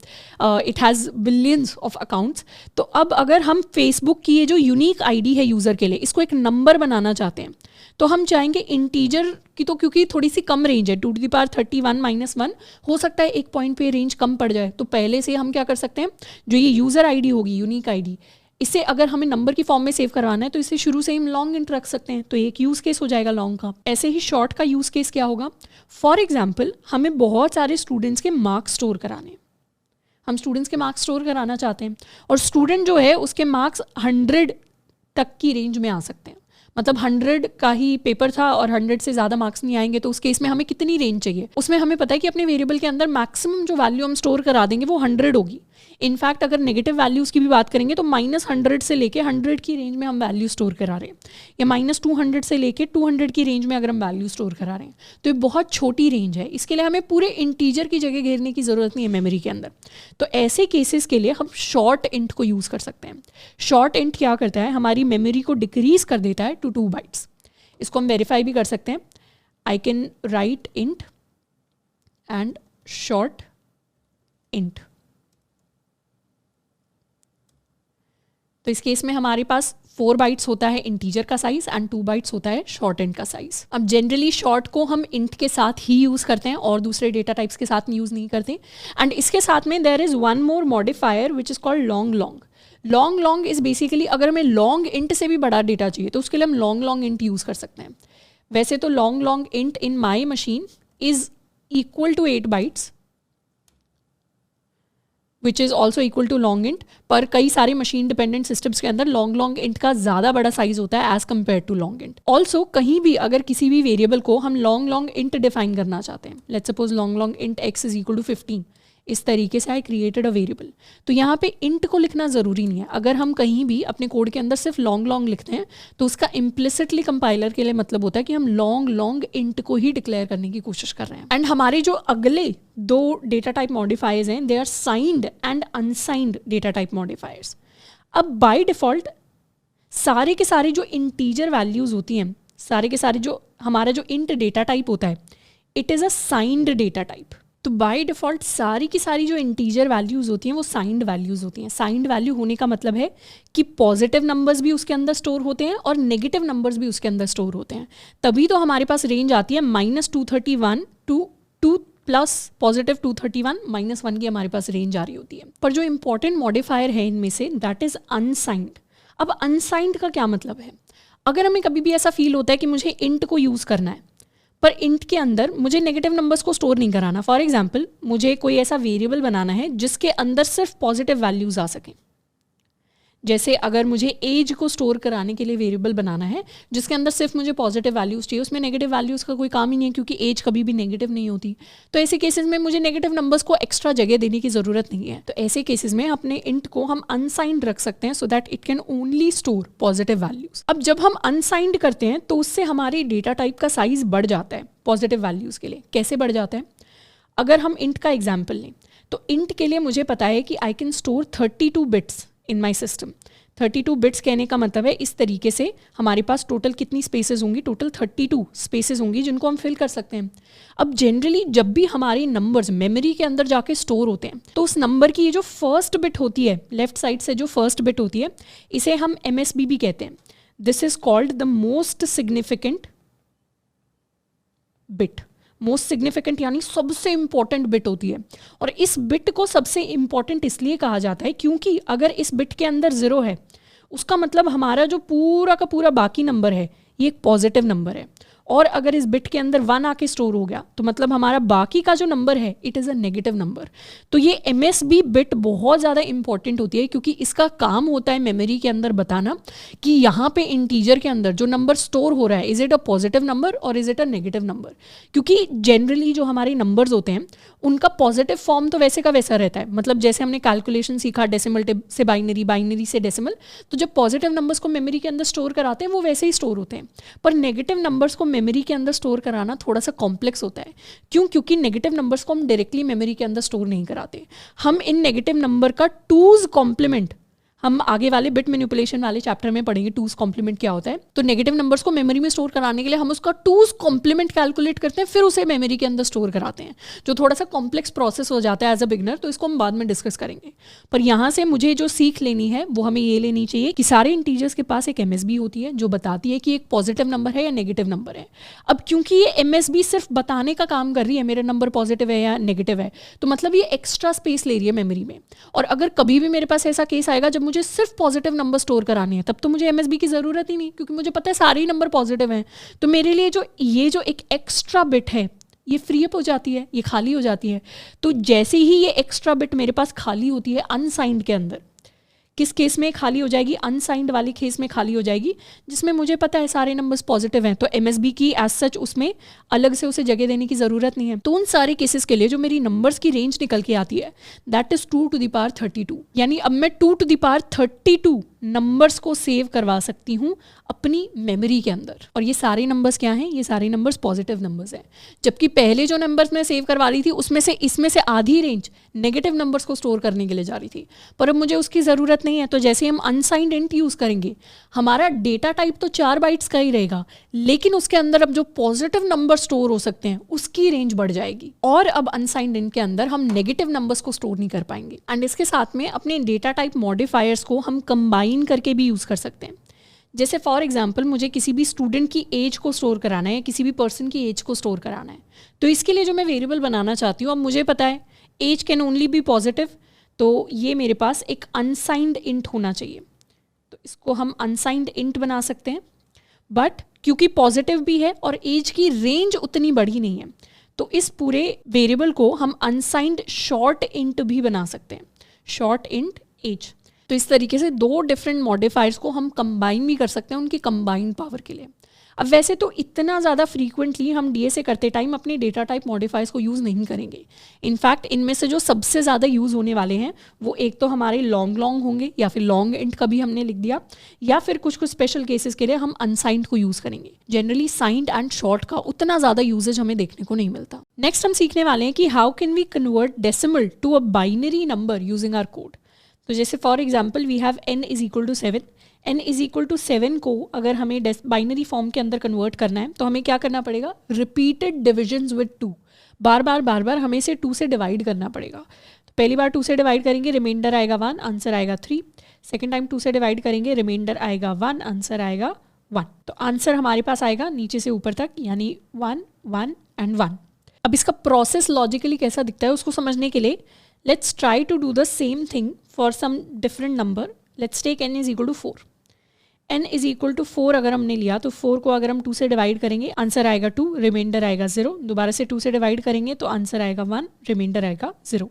it has billions of accounts. तो अब अगर हम फेसबुक की ये जो यूनिक आईडी है यूज़र के लिए, इसको एक नंबर बनाना चाहते हैं, तो हम चाहेंगे इंटीजर की, तो क्योंकि थोड़ी सी कम रेंज है 2^31 - 1, हो सकता है एक पॉइंट पे रेंज कम पड़ जाए, तो पहले से हम क्या कर सकते हैं, जो ये यूज़र आईडी होगी यूनिक आईडी, इसे अगर हमें नंबर की फॉर्म में सेव करवाना है तो इसे शुरू से ही हम लॉन्ग इंट रख सकते हैं, तो एक यूज़ केस हो जाएगा लॉन्ग का। ऐसे ही शॉर्ट का यूज़ केस क्या होगा, फॉर एग्जाम्पल हमें बहुत सारे स्टूडेंट्स के मार्क्स स्टोर कराने हैं, हम स्टूडेंट्स के मार्क्स स्टोर कराना चाहते हैं, और स्टूडेंट जो है उसके मार्क्स 100 तक की रेंज में आ सकते हैं, मतलब 100 का ही पेपर था और 100 से ज़्यादा मार्क्स नहीं आएंगे, तो उस केस में हमें कितनी रेंज चाहिए, उसमें हमें पता है कि अपने वेरिएबल के अंदर मैक्सिमम जो वैल्यू हम स्टोर करा देंगे वो 100 होगी। इनफैक्ट अगर नेगेटिव वैल्यूज़ की भी बात करेंगे तो -100 से लेके 100 की रेंज में हम वैल्यू स्टोर करा रहे हैं, या -200 से लेके 200 की रेंज में अगर हम वैल्यू स्टोर करा रहे हैं, तो ये बहुत छोटी रेंज है, इसके लिए हमें पूरे इंटीजर की जगह घेरने की ज़रूरत नहीं है मेमोरी के अंदर। तो ऐसे केसेस के लिए हम शॉर्ट इंट को यूज़ कर सकते हैं। शॉर्ट इंट क्या करता है, हमारी मेमोरी को डिक्रीज कर देता है टू 2 बाइट्स। इसको हम वेरीफाई भी कर सकते हैं, I can write int and short int. तो इस केस में हमारे पास 4 बाइट्स होता है इंटीजर का साइज एंड 2 बाइट्स होता है शॉर्ट इंट का साइज। अब जनरली शॉर्ट को हम इंट के साथ ही यूज़ करते हैं और दूसरे डेटा टाइप्स के साथ यूज़ नहीं करते। एंड इसके साथ में there is one more modifier which is called long long. Long long is basically अगर हमें लॉन्ग इंट से भी बड़ा डेटा चाहिए तो उसके लिए हम लॉन्ग लॉन्ग इंट यूज़ कर सकते हैं। वैसे तो long long int in my machine is equal to 8 bytes which is also equal to long int, पर कई सारे मशीन डिपेंडेंट सिस्टम्स के अंदर लॉन्ग लॉन्ग इंट का ज़्यादा बड़ा साइज होता है as compare to long int. Also कहीं भी अगर किसी भी वेरिएबल को हम लॉन्ग लॉन्ग इंट डिफाइन करना चाहते हैं, let's suppose long long int x is equal to 15, इस तरीके से आई क्रिएटेड अ वेरिएबल, तो यहाँ पे इंट को लिखना ज़रूरी नहीं है। अगर हम कहीं भी अपने कोड के अंदर सिर्फ लॉन्ग लॉन्ग लिखते हैं तो उसका इम्प्लिसिटली कंपाइलर के लिए मतलब होता है कि हम लॉन्ग लॉन्ग इंट को ही डिक्लेयर करने की कोशिश कर रहे हैं। एंड हमारे जो अगले 2 डेटा टाइप मॉडिफायर्स हैं, they are signed and unsigned data type modifiers. अब बाय डिफ़ॉल्ट सारे के सारे जो इंटीजर वैल्यूज़ होती हैं, सारे के सारे जो हमारा जो इंट डेटा टाइप होता है, it is a signed data type. तो बाय डिफ़ॉल्ट सारी की सारी जो इंटीजर वैल्यूज़ होती हैं वो साइंड वैल्यूज़ होती हैं। साइंड वैल्यू होने का मतलब है कि पॉजिटिव नंबर्स भी उसके अंदर स्टोर होते हैं और नेगेटिव नंबर्स भी उसके अंदर स्टोर होते हैं। तभी तो हमारे पास रेंज आती है -231 टू 2 प्लस पॉजिटिव 231 -1 की हमारे पास रेंज आ रही होती है। पर जो इंपॉर्टेंट मॉडिफायर है इनमें से दैट इज़ अनसाइंड। अब अनसाइंड का क्या मतलब है, अगर हमें कभी भी ऐसा फील होता है कि मुझे इंट को यूज़ करना है पर इंट के अंदर मुझे नेगेटिव नंबर्स को स्टोर नहीं कराना, फॉर एग्जांपल मुझे कोई ऐसा वेरिएबल बनाना है जिसके अंदर सिर्फ पॉजिटिव वैल्यूज़ आ सकें, जैसे अगर मुझे एज को स्टोर कराने के लिए वेरिएबल बनाना है जिसके अंदर सिर्फ मुझे पॉजिटिव वैल्यूज़ चाहिए, उसमें नेगेटिव वैल्यूज़ का कोई काम ही नहीं है क्योंकि एज कभी भी नेगेटिव नहीं होती, तो ऐसे केसेस में मुझे नेगेटिव नंबर्स को एक्स्ट्रा जगह देने की ज़रूरत नहीं है। तो ऐसे केसेस में अपने इंट को हम अनसाइंड रख सकते हैं so that it can only store positive values. अब जब हम अनसाइंड करते हैं तो उससे हमारे डेटा टाइप का साइज़ बढ़ जाता है पॉजिटिव वैल्यूज़ के लिए। कैसे बढ़ जाता है, अगर हम इंट का एग्जाम्पल लें तो इंट के लिए मुझे पता है कि I can store 32 bits in my system. 32 bits कहने का मतलब है इस तरीके से हमारे पास टोटल कितनी स्पेसेस होंगी, टोटल 32 स्पेसेस होंगी जिनको हम फिल कर सकते हैं। अब जनरली जब भी हमारे नंबर्स मेमोरी के अंदर जाके स्टोर होते हैं तो उस नंबर की ये जो फर्स्ट बिट होती है, लेफ्ट साइड से जो फर्स्ट बिट होती है, इसे हम MSB भी कहते हैं। This is called the most significant bit. Most significant यानी सबसे इंपॉर्टेंट बिट होती है, और इस बिट को सबसे इंपॉर्टेंट इसलिए कहा जाता है क्योंकि अगर इस बिट के अंदर 0 है उसका मतलब हमारा जो पूरा का पूरा बाकी नंबर है ये एक पॉजिटिव नंबर है, और अगर इस बिट के अंदर 1 आके स्टोर हो गया तो मतलब हमारा बाकी का जो नंबर है it is a negative number. तो ये MSB बिट बहुत ज़्यादा इंपॉर्टेंट होती है क्योंकि इसका काम होता है मेमोरी के अंदर बताना कि यहाँ पे इंटीजर के अंदर जो नंबर स्टोर हो रहा है is it a positive number और is it a negative number. क्योंकि जनरली जो हमारे नंबर्स होते हैं उनका पॉजिटिव फॉर्म तो वैसे का वैसा रहता है, मतलब जैसे हमने कैलकुलेशन सीखा डेसिमल से बाइनरी, बाइनरी से डेसिमल, तो जब पॉजिटिव नंबर्स को मेमोरी के अंदर स्टोर कराते हैं वो वैसे ही स्टोर होते हैं। पर नेगेटिव नंबर्स को मेमोरी के अंदर स्टोर कराना थोड़ा सा कॉम्प्लेक्स होता है। क्यों? क्योंकि नेगेटिव नंबर्स को हम डायरेक्टली मेमोरी के अंदर स्टोर नहीं कराते, हम इन नेगेटिव नंबर का 2's कॉम्प्लीमेंट हम आगे वाले बिट मैनिपुलेशन वाले चैप्टर में पढ़ेंगे टूज कॉम्प्लीमेंट क्या होता है। तो नेगेटिव नंबर्स को मेमोरी में स्टोर कराने के लिए हम उसका टूज कॉम्प्लीमेंट कैलकुलेट करते हैं, फिर उसे मेमोरी के अंदर स्टोर कराते हैं, जो थोड़ा सा कॉम्प्लेक्स प्रोसेस हो जाता है एज अ बिगनर, तो इसको हम बाद में डिस्कस करेंगे। पर यहाँ से मुझे जो सीख लेनी है वो हमें ये लेनी चाहिए कि सारे इंटीजर्स के पास एक एमएसबी होती है जो बताती है कि एक पॉजिटिव नंबर है या नेगेटिव नंबर है। अब क्योंकि ये एमएसबी सिर्फ बताने का काम कर रही है मेरा नंबर पॉजिटिव है या नेगेटिव है, तो मतलब ये एक्स्ट्रा स्पेस ले रही है मेमोरी में। और अगर कभी भी मेरे पास ऐसा केस आएगा जब मुझे सिर्फ पॉजिटिव नंबर स्टोर कराने हैं, तब तो मुझे एमएसबी की ज़रूरत ही नहीं, क्योंकि मुझे पता है सारे ही नंबर पॉजिटिव हैं। तो मेरे लिए ये जो एक एक्स्ट्रा बिट है ये फ्री अप हो जाती है, ये खाली हो जाती है। तो जैसे ही ये एक्स्ट्रा बिट मेरे पास खाली होती है अनसाइंड के अंदर, किस केस में खाली हो जाएगी, अनसाइंड वाली केस में खाली हो जाएगी, जिसमें मुझे पता है सारे नंबर्स पॉजिटिव हैं, तो एमएसबी की एज सच उसमें अलग से उसे जगह देने की ज़रूरत नहीं है। तो उन सारे केसेस के लिए जो मेरी नंबर्स की रेंज निकल के आती है that is 2 to the power 32, यानी अब मैं 2 to the power 32 नंबर्स को सेव करवा सकती हूँ अपनी मेमोरी के अंदर। और ये सारे नंबर्स क्या हैं, ये सारे नंबर्स पॉजिटिव नंबर्स हैं। जबकि पहले जो नंबर्स मैं सेव करवा रही थी इसमें से आधी रेंज नेगेटिव नंबर्स को स्टोर करने के लिए जा रही थी, पर अब मुझे उसकी ज़रूरत नहीं है। तो जैसे हम अनसाइंड इंट यूज़ करेंगे, हमारा डेटा टाइप तो 4 बाइट्स का ही रहेगा, लेकिन उसके अंदर अब जो पॉजिटिव नंबर स्टोर हो सकते हैं उसकी रेंज बढ़ जाएगी। और अब अनसाइंड इंट के अंदर हम नेगेटिव नंबर्स को स्टोर नहीं कर पाएंगे। एंड इसके साथ में अपने डेटा टाइप मॉडिफायर्स को हम कंबाइन करके भी यूज़ कर सकते हैं। जैसे फॉर एग्जाम्पल मुझे किसी भी स्टूडेंट की एज को स्टोर कराना है या किसी भी पर्सन की एज को स्टोर कराना है, तो इसके लिए जो मैं वेरिएबल बनाना चाहती हूँ, अब मुझे पता है age can only be positive, तो ये मेरे पास एक अनसाइंड इंट होना चाहिए। तो इसको हम अनसाइंड इंट बना सकते हैं, बट क्योंकि पॉजिटिव भी है और एज की रेंज उतनी बड़ी नहीं है, तो इस पूरे वेरिएबल को हम अनसाइंड शॉर्ट इंट भी बना सकते हैं, शॉर्ट इंट एज। तो इस तरीके से 2 डिफरेंट मॉडिफायर्स को हम कंबाइन भी कर सकते हैं उनकी कंबाइंड पावर के लिए। अब वैसे तो इतना ज़्यादा फ्रीक्वेंटली हम डीएसए करते टाइम अपने डेटा टाइप मॉडिफायर्स को यूज़ नहीं करेंगे। इनफैक्ट इनमें से जो सबसे ज़्यादा यूज़ होने वाले हैं वो एक तो हमारे लॉन्ग होंगे, या फिर लॉन्ग इंट कभी हमने लिख दिया, या फिर कुछ स्पेशल केसेस के लिए हम अनसाइंड को यूज़ करेंगे। जनरली साइंड एंड शॉर्ट का उतना ज़्यादा यूजेज हमें देखने को नहीं मिलता। नेक्स्ट हम सीखने वाले हैं कि how can we convert decimal to a binary number using our code. तो जैसे for example we have n is equal to 7, n is equal to 7 को अगर हमें बाइनरी फॉर्म के अंदर कन्वर्ट करना है तो हमें क्या करना पड़ेगा, रिपीटेड डिविजन्स विद 2, बार बार हमें इसे 2 से डिवाइड करना पड़ेगा। तो पहली बार 2 से डिवाइड करेंगे, रिमाइंडर आएगा 1, आंसर आएगा 3। सेकेंड टाइम 2 से डिवाइड करेंगे, रिमाइंडर आएगा 1, आंसर आएगा 1। तो आंसर हमारे पास आएगा नीचे से ऊपर तक, यानी 1 1 एंड 1। अब इसका प्रोसेस लॉजिकली कैसा दिखता है उसको समझने के लिए let's try to do the same thing for some different number. Let's take n is equal to 4. n is equal to 4 अगर हमने लिया तो 4 को अगर हम 2 से डिवाइड करेंगे आंसर आएगा 2, रिमाइंडर आएगा 0। दोबारा से 2 से डिवाइड करेंगे तो आंसर आएगा 1, रिमाइंडर आएगा 0।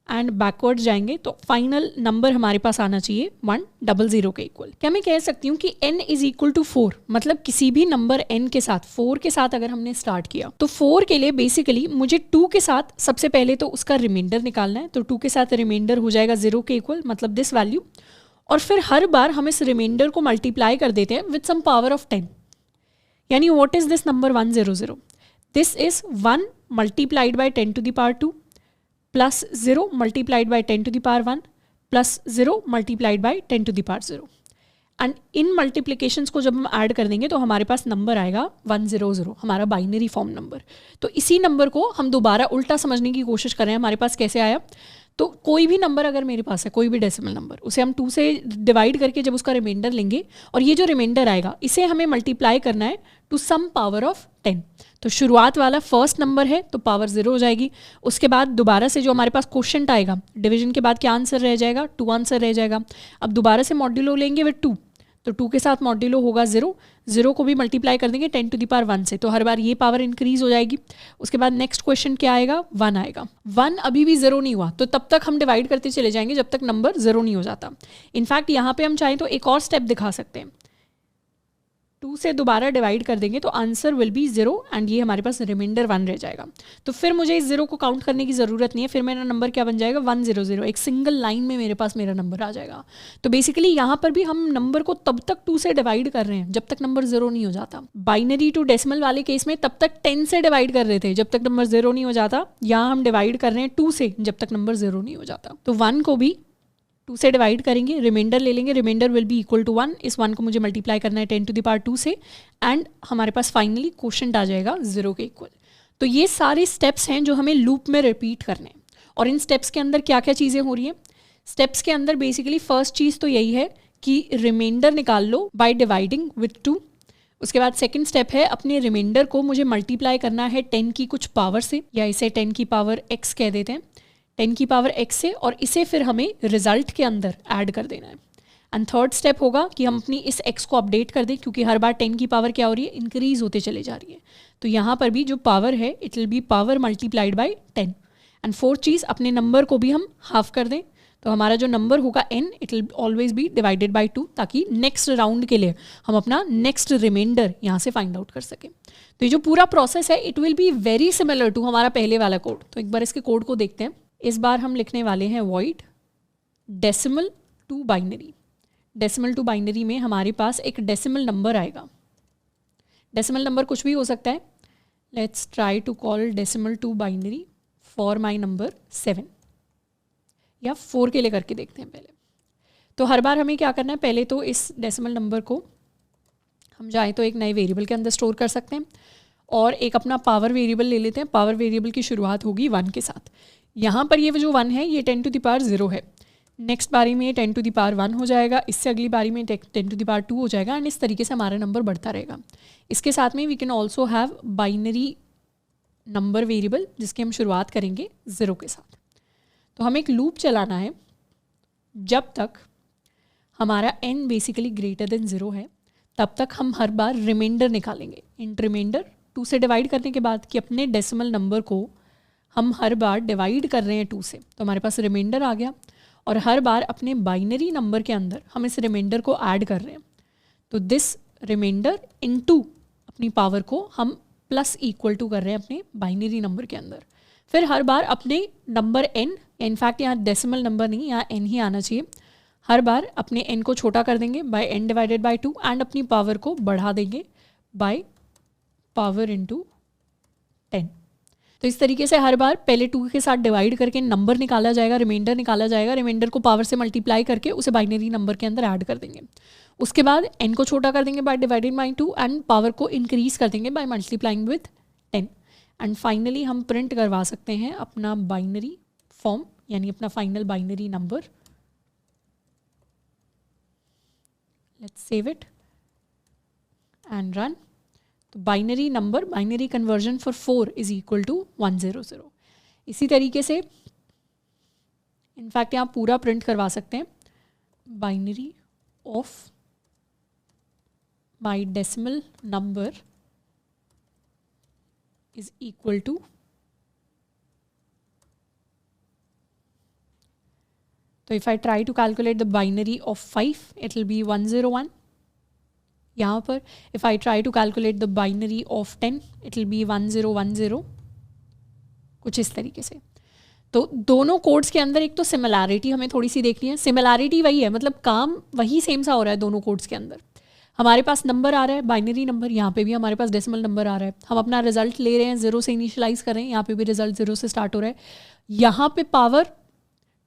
एंड बैकवर्ड्स जाएंगे तो फाइनल नंबर हमारे पास आना चाहिए 100 के इक्वल। क्या मैं कह सकती हूँ कि n इज इक्वल टू 4, मतलब किसी भी नंबर n के साथ 4 के साथ अगर हमने स्टार्ट किया तो 4 के लिए बेसिकली मुझे 2 के साथ सबसे पहले तो उसका रिमाइंडर निकालना है। तो 2 के साथ रिमाइंडर हो जाएगा 0 के इक्वल, मतलब दिस वैल्यू। और फिर हर बार हम इस रिमाइंडर को मल्टीप्लाई कर देते हैं विद सम पावर ऑफ 10, यानी what is this number 100? This is 1 multiplied by 10 to the power 2 plus 0 multiplied by 10 to the power 1 plus 0 multiplied by 10 to the power 0। And इन मल्टीप्लिकेशंस को जब हम add कर देंगे तो हमारे पास नंबर आएगा 100, हमारा बाइनरी फॉर्म नंबर। तो इसी नंबर को हम दोबारा उल्टा समझने की कोशिश कर रहे हैं, हमारे पास कैसे आया। तो कोई भी नंबर अगर मेरे पास है, कोई भी डेसिमल नंबर, उसे हम 2 से डिवाइड करके जब उसका रिमाइंडर लेंगे और ये जो रिमाइंडर आएगा इसे हमें मल्टीप्लाई करना है टू सम पावर ऑफ 10। तो शुरुआत वाला फर्स्ट नंबर है तो पावर 0 हो जाएगी। उसके बाद दोबारा से जो हमारे पास क्वोशिएंट आएगा, डिवीजन के बाद क्या आंसर रह जाएगा, 2 आंसर रह जाएगा। अब दोबारा से मॉड्यूलो लेंगे विद 2, तो 2 के साथ मॉड्यूलो होगा 0, 0 को भी मल्टीप्लाई कर देंगे 10 टू द पावर 1 से, तो हर बार ये पावर इंक्रीज हो जाएगी। उसके बाद नेक्स्ट क्वेश्चन क्या आएगा, 1 आएगा। 1 अभी भी 0 नहीं हुआ तो तब तक हम डिवाइड करते चले जाएंगे जब तक नंबर 0 नहीं हो जाता। इनफैक्ट यहाँ पे हम चाहें तो एक और स्टेप दिखा सकते हैं, 2 से दोबारा डिवाइड कर देंगे तो आंसर विल बी 0 एंड ये हमारे पास रिमाइंडर 1 रह जाएगा। तो फिर मुझे इस 0 को काउंट करने की ज़रूरत नहीं है, फिर मेरा नंबर क्या बन जाएगा 100, एक सिंगल लाइन में मेरे पास मेरा नंबर आ जाएगा। तो बेसिकली यहाँ पर भी हम नंबर को तब तक 2 से डिवाइड कर रहे हैं जब तक नंबर 0 नहीं हो जाता। बाइनरी टू डेसिमल वाले केस में तब तक 10 से डिवाइड कर रहे थे जब तक नंबर 0 नहीं हो जाता। यहाँ हम डिवाइड कर रहे हैं 2 से जब तक नंबर 0 नहीं हो जाता। तो 1 को भी 2 से डिवाइड करेंगे, रिमाइंडर ले लेंगे, remainder will be equal to 1, इस 1 को मुझे मल्टीप्लाई करना है 10 टू द पावर 2 से, एंड हमारे पास फाइनली क्वोशंट आ जाएगा 0 के इक्वल। तो ये सारे स्टेप्स हैं जो हमें लूप में रिपीट करने हैं। और इन स्टेप्स के अंदर क्या क्या चीज़ें हो रही हैं? स्टेप्स के अंदर बेसिकली फर्स्ट चीज़ तो यही है कि रिमाइंडर निकाल लो बाय डिवाइडिंग विथ 2। उसके बाद सेकंड स्टेप है अपने रिमाइंडर को मुझे मल्टीप्लाई करना है 10 की कुछ पावर से, या इसे 10 की पावर x कह देते हैं, 10 की पावर x से, और इसे फिर हमें रिजल्ट के अंदर ऐड कर देना है। एंड थर्ड स्टेप होगा कि हम अपनी इस x को अपडेट कर दें, क्योंकि हर बार 10 की पावर क्या हो रही है? इंक्रीज होते चले जा रही है। तो यहाँ पर भी जो पावर है it will be power multiplied by 10। And fourth चीज़, अपने नंबर को भी हम हाफ कर दें, तो हमारा जो नंबर होगा n it will always be divided by 2, ताकि नेक्स्ट राउंड के लिए हम अपना नेक्स्ट रिमाइंडर यहाँ से फाइंड आउट कर सकें। तो ये जो पूरा प्रोसेस है it will be very similar to हमारा पहले वाला कोड। तो एक बार इसके कोड को देखते हैं। इस बार हम लिखने वाले हैं void decimal to binary. Decimal to binary में हमारे पास एक डेसिमल नंबर आएगा। डेसिमल नंबर कुछ भी हो सकता है। Let's try to call decimal to binary for my number 7, या 4 के लिए करके देखते हैं पहले। तो हर बार हमें क्या करना है, पहले तो इस डेसिमल नंबर को हम चाहें तो एक नए वेरिएबल के अंदर स्टोर कर सकते हैं, और एक अपना पावर वेरिएबल ले लेते हैं। पावर वेरिएबल की शुरुआत होगी 1 के साथ। यहाँ पर ये जो 1 है ये 10 टू द पावर 0 है। नेक्स्ट बारी में 10 टू द पावर 1 हो जाएगा, इससे अगली बारी में 10 टू द पावर 2 हो जाएगा, एंड इस तरीके से हमारा नंबर बढ़ता रहेगा। इसके साथ में we can also have binary number variable, जिसकी हम शुरुआत करेंगे 0 के साथ। तो हमें एक लूप चलाना है जब तक हमारा n बेसिकली ग्रेटर देन 0 है, तब तक हम हर बार रिमाइंडर निकालेंगे। इंट रिमाइंडर 2 से डिवाइड करने के बाद कि अपने डेसिमल नंबर को हम हर बार डिवाइड कर रहे हैं 2 से, तो हमारे पास रिमाइंडर आ गया, और हर बार अपने बाइनरी नंबर के अंदर हम इस रिमाइंडर को ऐड कर रहे हैं। तो दिस रिमाइंडर इनटू अपनी पावर को हम प्लस इक्वल टू कर रहे हैं अपने बाइनरी नंबर के अंदर। फिर हर बार अपने नंबर n, इनफैक्ट यहाँ डेसिमल नंबर नहीं, यहाँ n ही आना चाहिए, हर बार अपने n को छोटा कर देंगे by n divided by 2, and अपनी पावर को बढ़ा देंगे बाय पावर इनटू 10। तो इस तरीके से हर बार पहले 2 के साथ डिवाइड करके नंबर निकाला जाएगा, रिमाइंडर निकाला जाएगा, रिमाइंडर को पावर से मल्टीप्लाई करके उसे बाइनरी नंबर के अंदर ऐड कर देंगे। उसके बाद n को छोटा कर देंगे by divided by 2, and power को इंक्रीज कर देंगे by multiplying with 10। And finally हम प्रिंट करवा सकते हैं अपना बाइनरी फॉर्म, यानी अपना final binary number. Let's save it and run. तो binary number, binary conversion for 4 is equal to 100। इसी तरीके से इनफैक्ट यहाँ पूरा प्रिंट करवा सकते हैं, binary of my decimal number is equal to, तो if I try to calculate the binary of 5 it will be 101। यहाँ पर if I try to calculate the binary of 10 it will be 1010, कुछ इस तरीके से। तो दोनों कोड्स के अंदर एक तो सिमिलैरिटी हमें थोड़ी सी देखनी है। सिमिलैरिटी वही है, मतलब काम वही सेम सा हो रहा है दोनों कोड्स के अंदर। हमारे पास नंबर आ रहा है बाइनरी नंबर, यहाँ पे भी हमारे पास डेसिमल नंबर आ रहा है। हम अपना रिजल्ट ले रहे हैं 0 से इनिशियलाइज कर रहे हैं, यहाँ पे भी रिजल्ट 0 से स्टार्ट हो रहा है। यहाँ पे पावर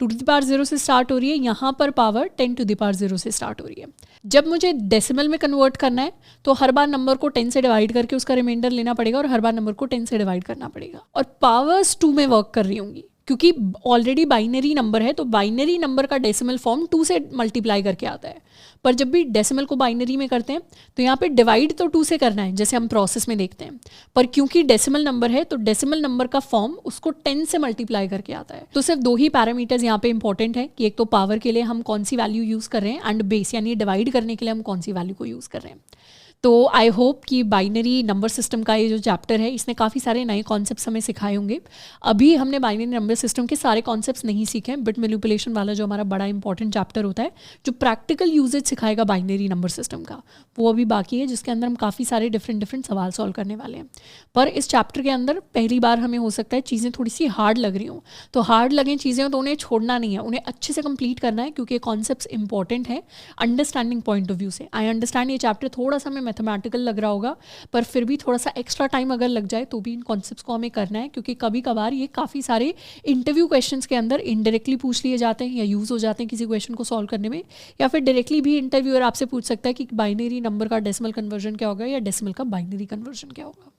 2 टू द पावर 0 से स्टार्ट हो रही है, यहाँ पर पावर 10 टू द पावर 0 से स्टार्ट हो रही है। जब मुझे डेसिमल में कन्वर्ट करना है तो हर बार नंबर को 10 से डिवाइड करके उसका रिमाइंडर लेना पड़ेगा, और हर बार नंबर को 10 से डिवाइड करना पड़ेगा, और पावर्स 2 में वर्क कर रही होंगी, क्योंकि ऑलरेडी बाइनरी नंबर है। तो बाइनरी नंबर का डेसिमल फॉर्म 2 से मल्टीप्लाई करके आता है, पर जब भी डेसिमल को बाइनरी में करते हैं तो यहाँ पे डिवाइड तो 2 से करना है, जैसे हम प्रोसेस में देखते हैं, पर क्योंकि डेसिमल नंबर है तो डेसिमल नंबर का फॉर्म उसको 10 से मल्टीप्लाई करके आता है। तो सिर्फ 2 ही पैरामीटर्स यहाँ पे इंपॉर्टेंट है कि एक तो पावर के लिए हम कौन सी वैल्यू यूज़ कर रहे हैं, एंड बेस यानी डिवाइड करने के लिए हम कौन सी वैल्यू को यूज़ कर रहे हैं। तो आई होप कि बाइनरी नंबर सिस्टम का ये जो चैप्टर है इसने काफ़ी सारे नए कॉन्सेप्ट्स हमें सिखाए होंगे। अभी हमने बाइनरी नंबर सिस्टम के सारे कॉन्सेप्ट्स नहीं सीखे हैं, बिट मैनिपुलेशन वाला जो हमारा बड़ा इंपॉर्टेंट चैप्टर होता है, जो प्रैक्टिकल यूजेज सिखाएगा बाइनरी नंबर सिस्टम का, वो अभी बाकी है, जिसके अंदर हम काफ़ी सारे डिफरेंट सवाल सॉल्व करने वाले हैं। पर इस चैप्टर के अंदर पहली बार हमें हो सकता है चीज़ें थोड़ी सी हार्ड लग रही हों, तो हार्ड लगें चीज़ें तो उन्हें छोड़ना नहीं है, उन्हें अच्छे से कंप्लीट करना है, क्योंकि कॉन्सेप्ट्स इंपॉर्टेंट है अंडरस्टैंडिंग पॉइंट ऑफ व्यू से। आई अंडरस्टैंड ये चैप्टर थोड़ा सा मैं मैथमेटिकल लग रहा होगा, पर फिर भी थोड़ा सा एक्स्ट्रा टाइम अगर लग जाए तो भी इन कॉन्सेप्ट्स को हमें करना है, क्योंकि कभी कभार ये काफ़ी सारे इंटरव्यू क्वेश्चंस के अंदर इनडायरेक्टली पूछ लिए जाते हैं या यूज़ हो जाते हैं किसी क्वेश्चन को सॉल्व करने में, या फिर डायरेक्टली भी इंटरव्यूअर आपसे पूछ सकता है कि बाइनरी नंबर का डेसिमल कन्वर्जन क्या होगा या डेसिमल का बाइनरी कन्वर्जन क्या होगा।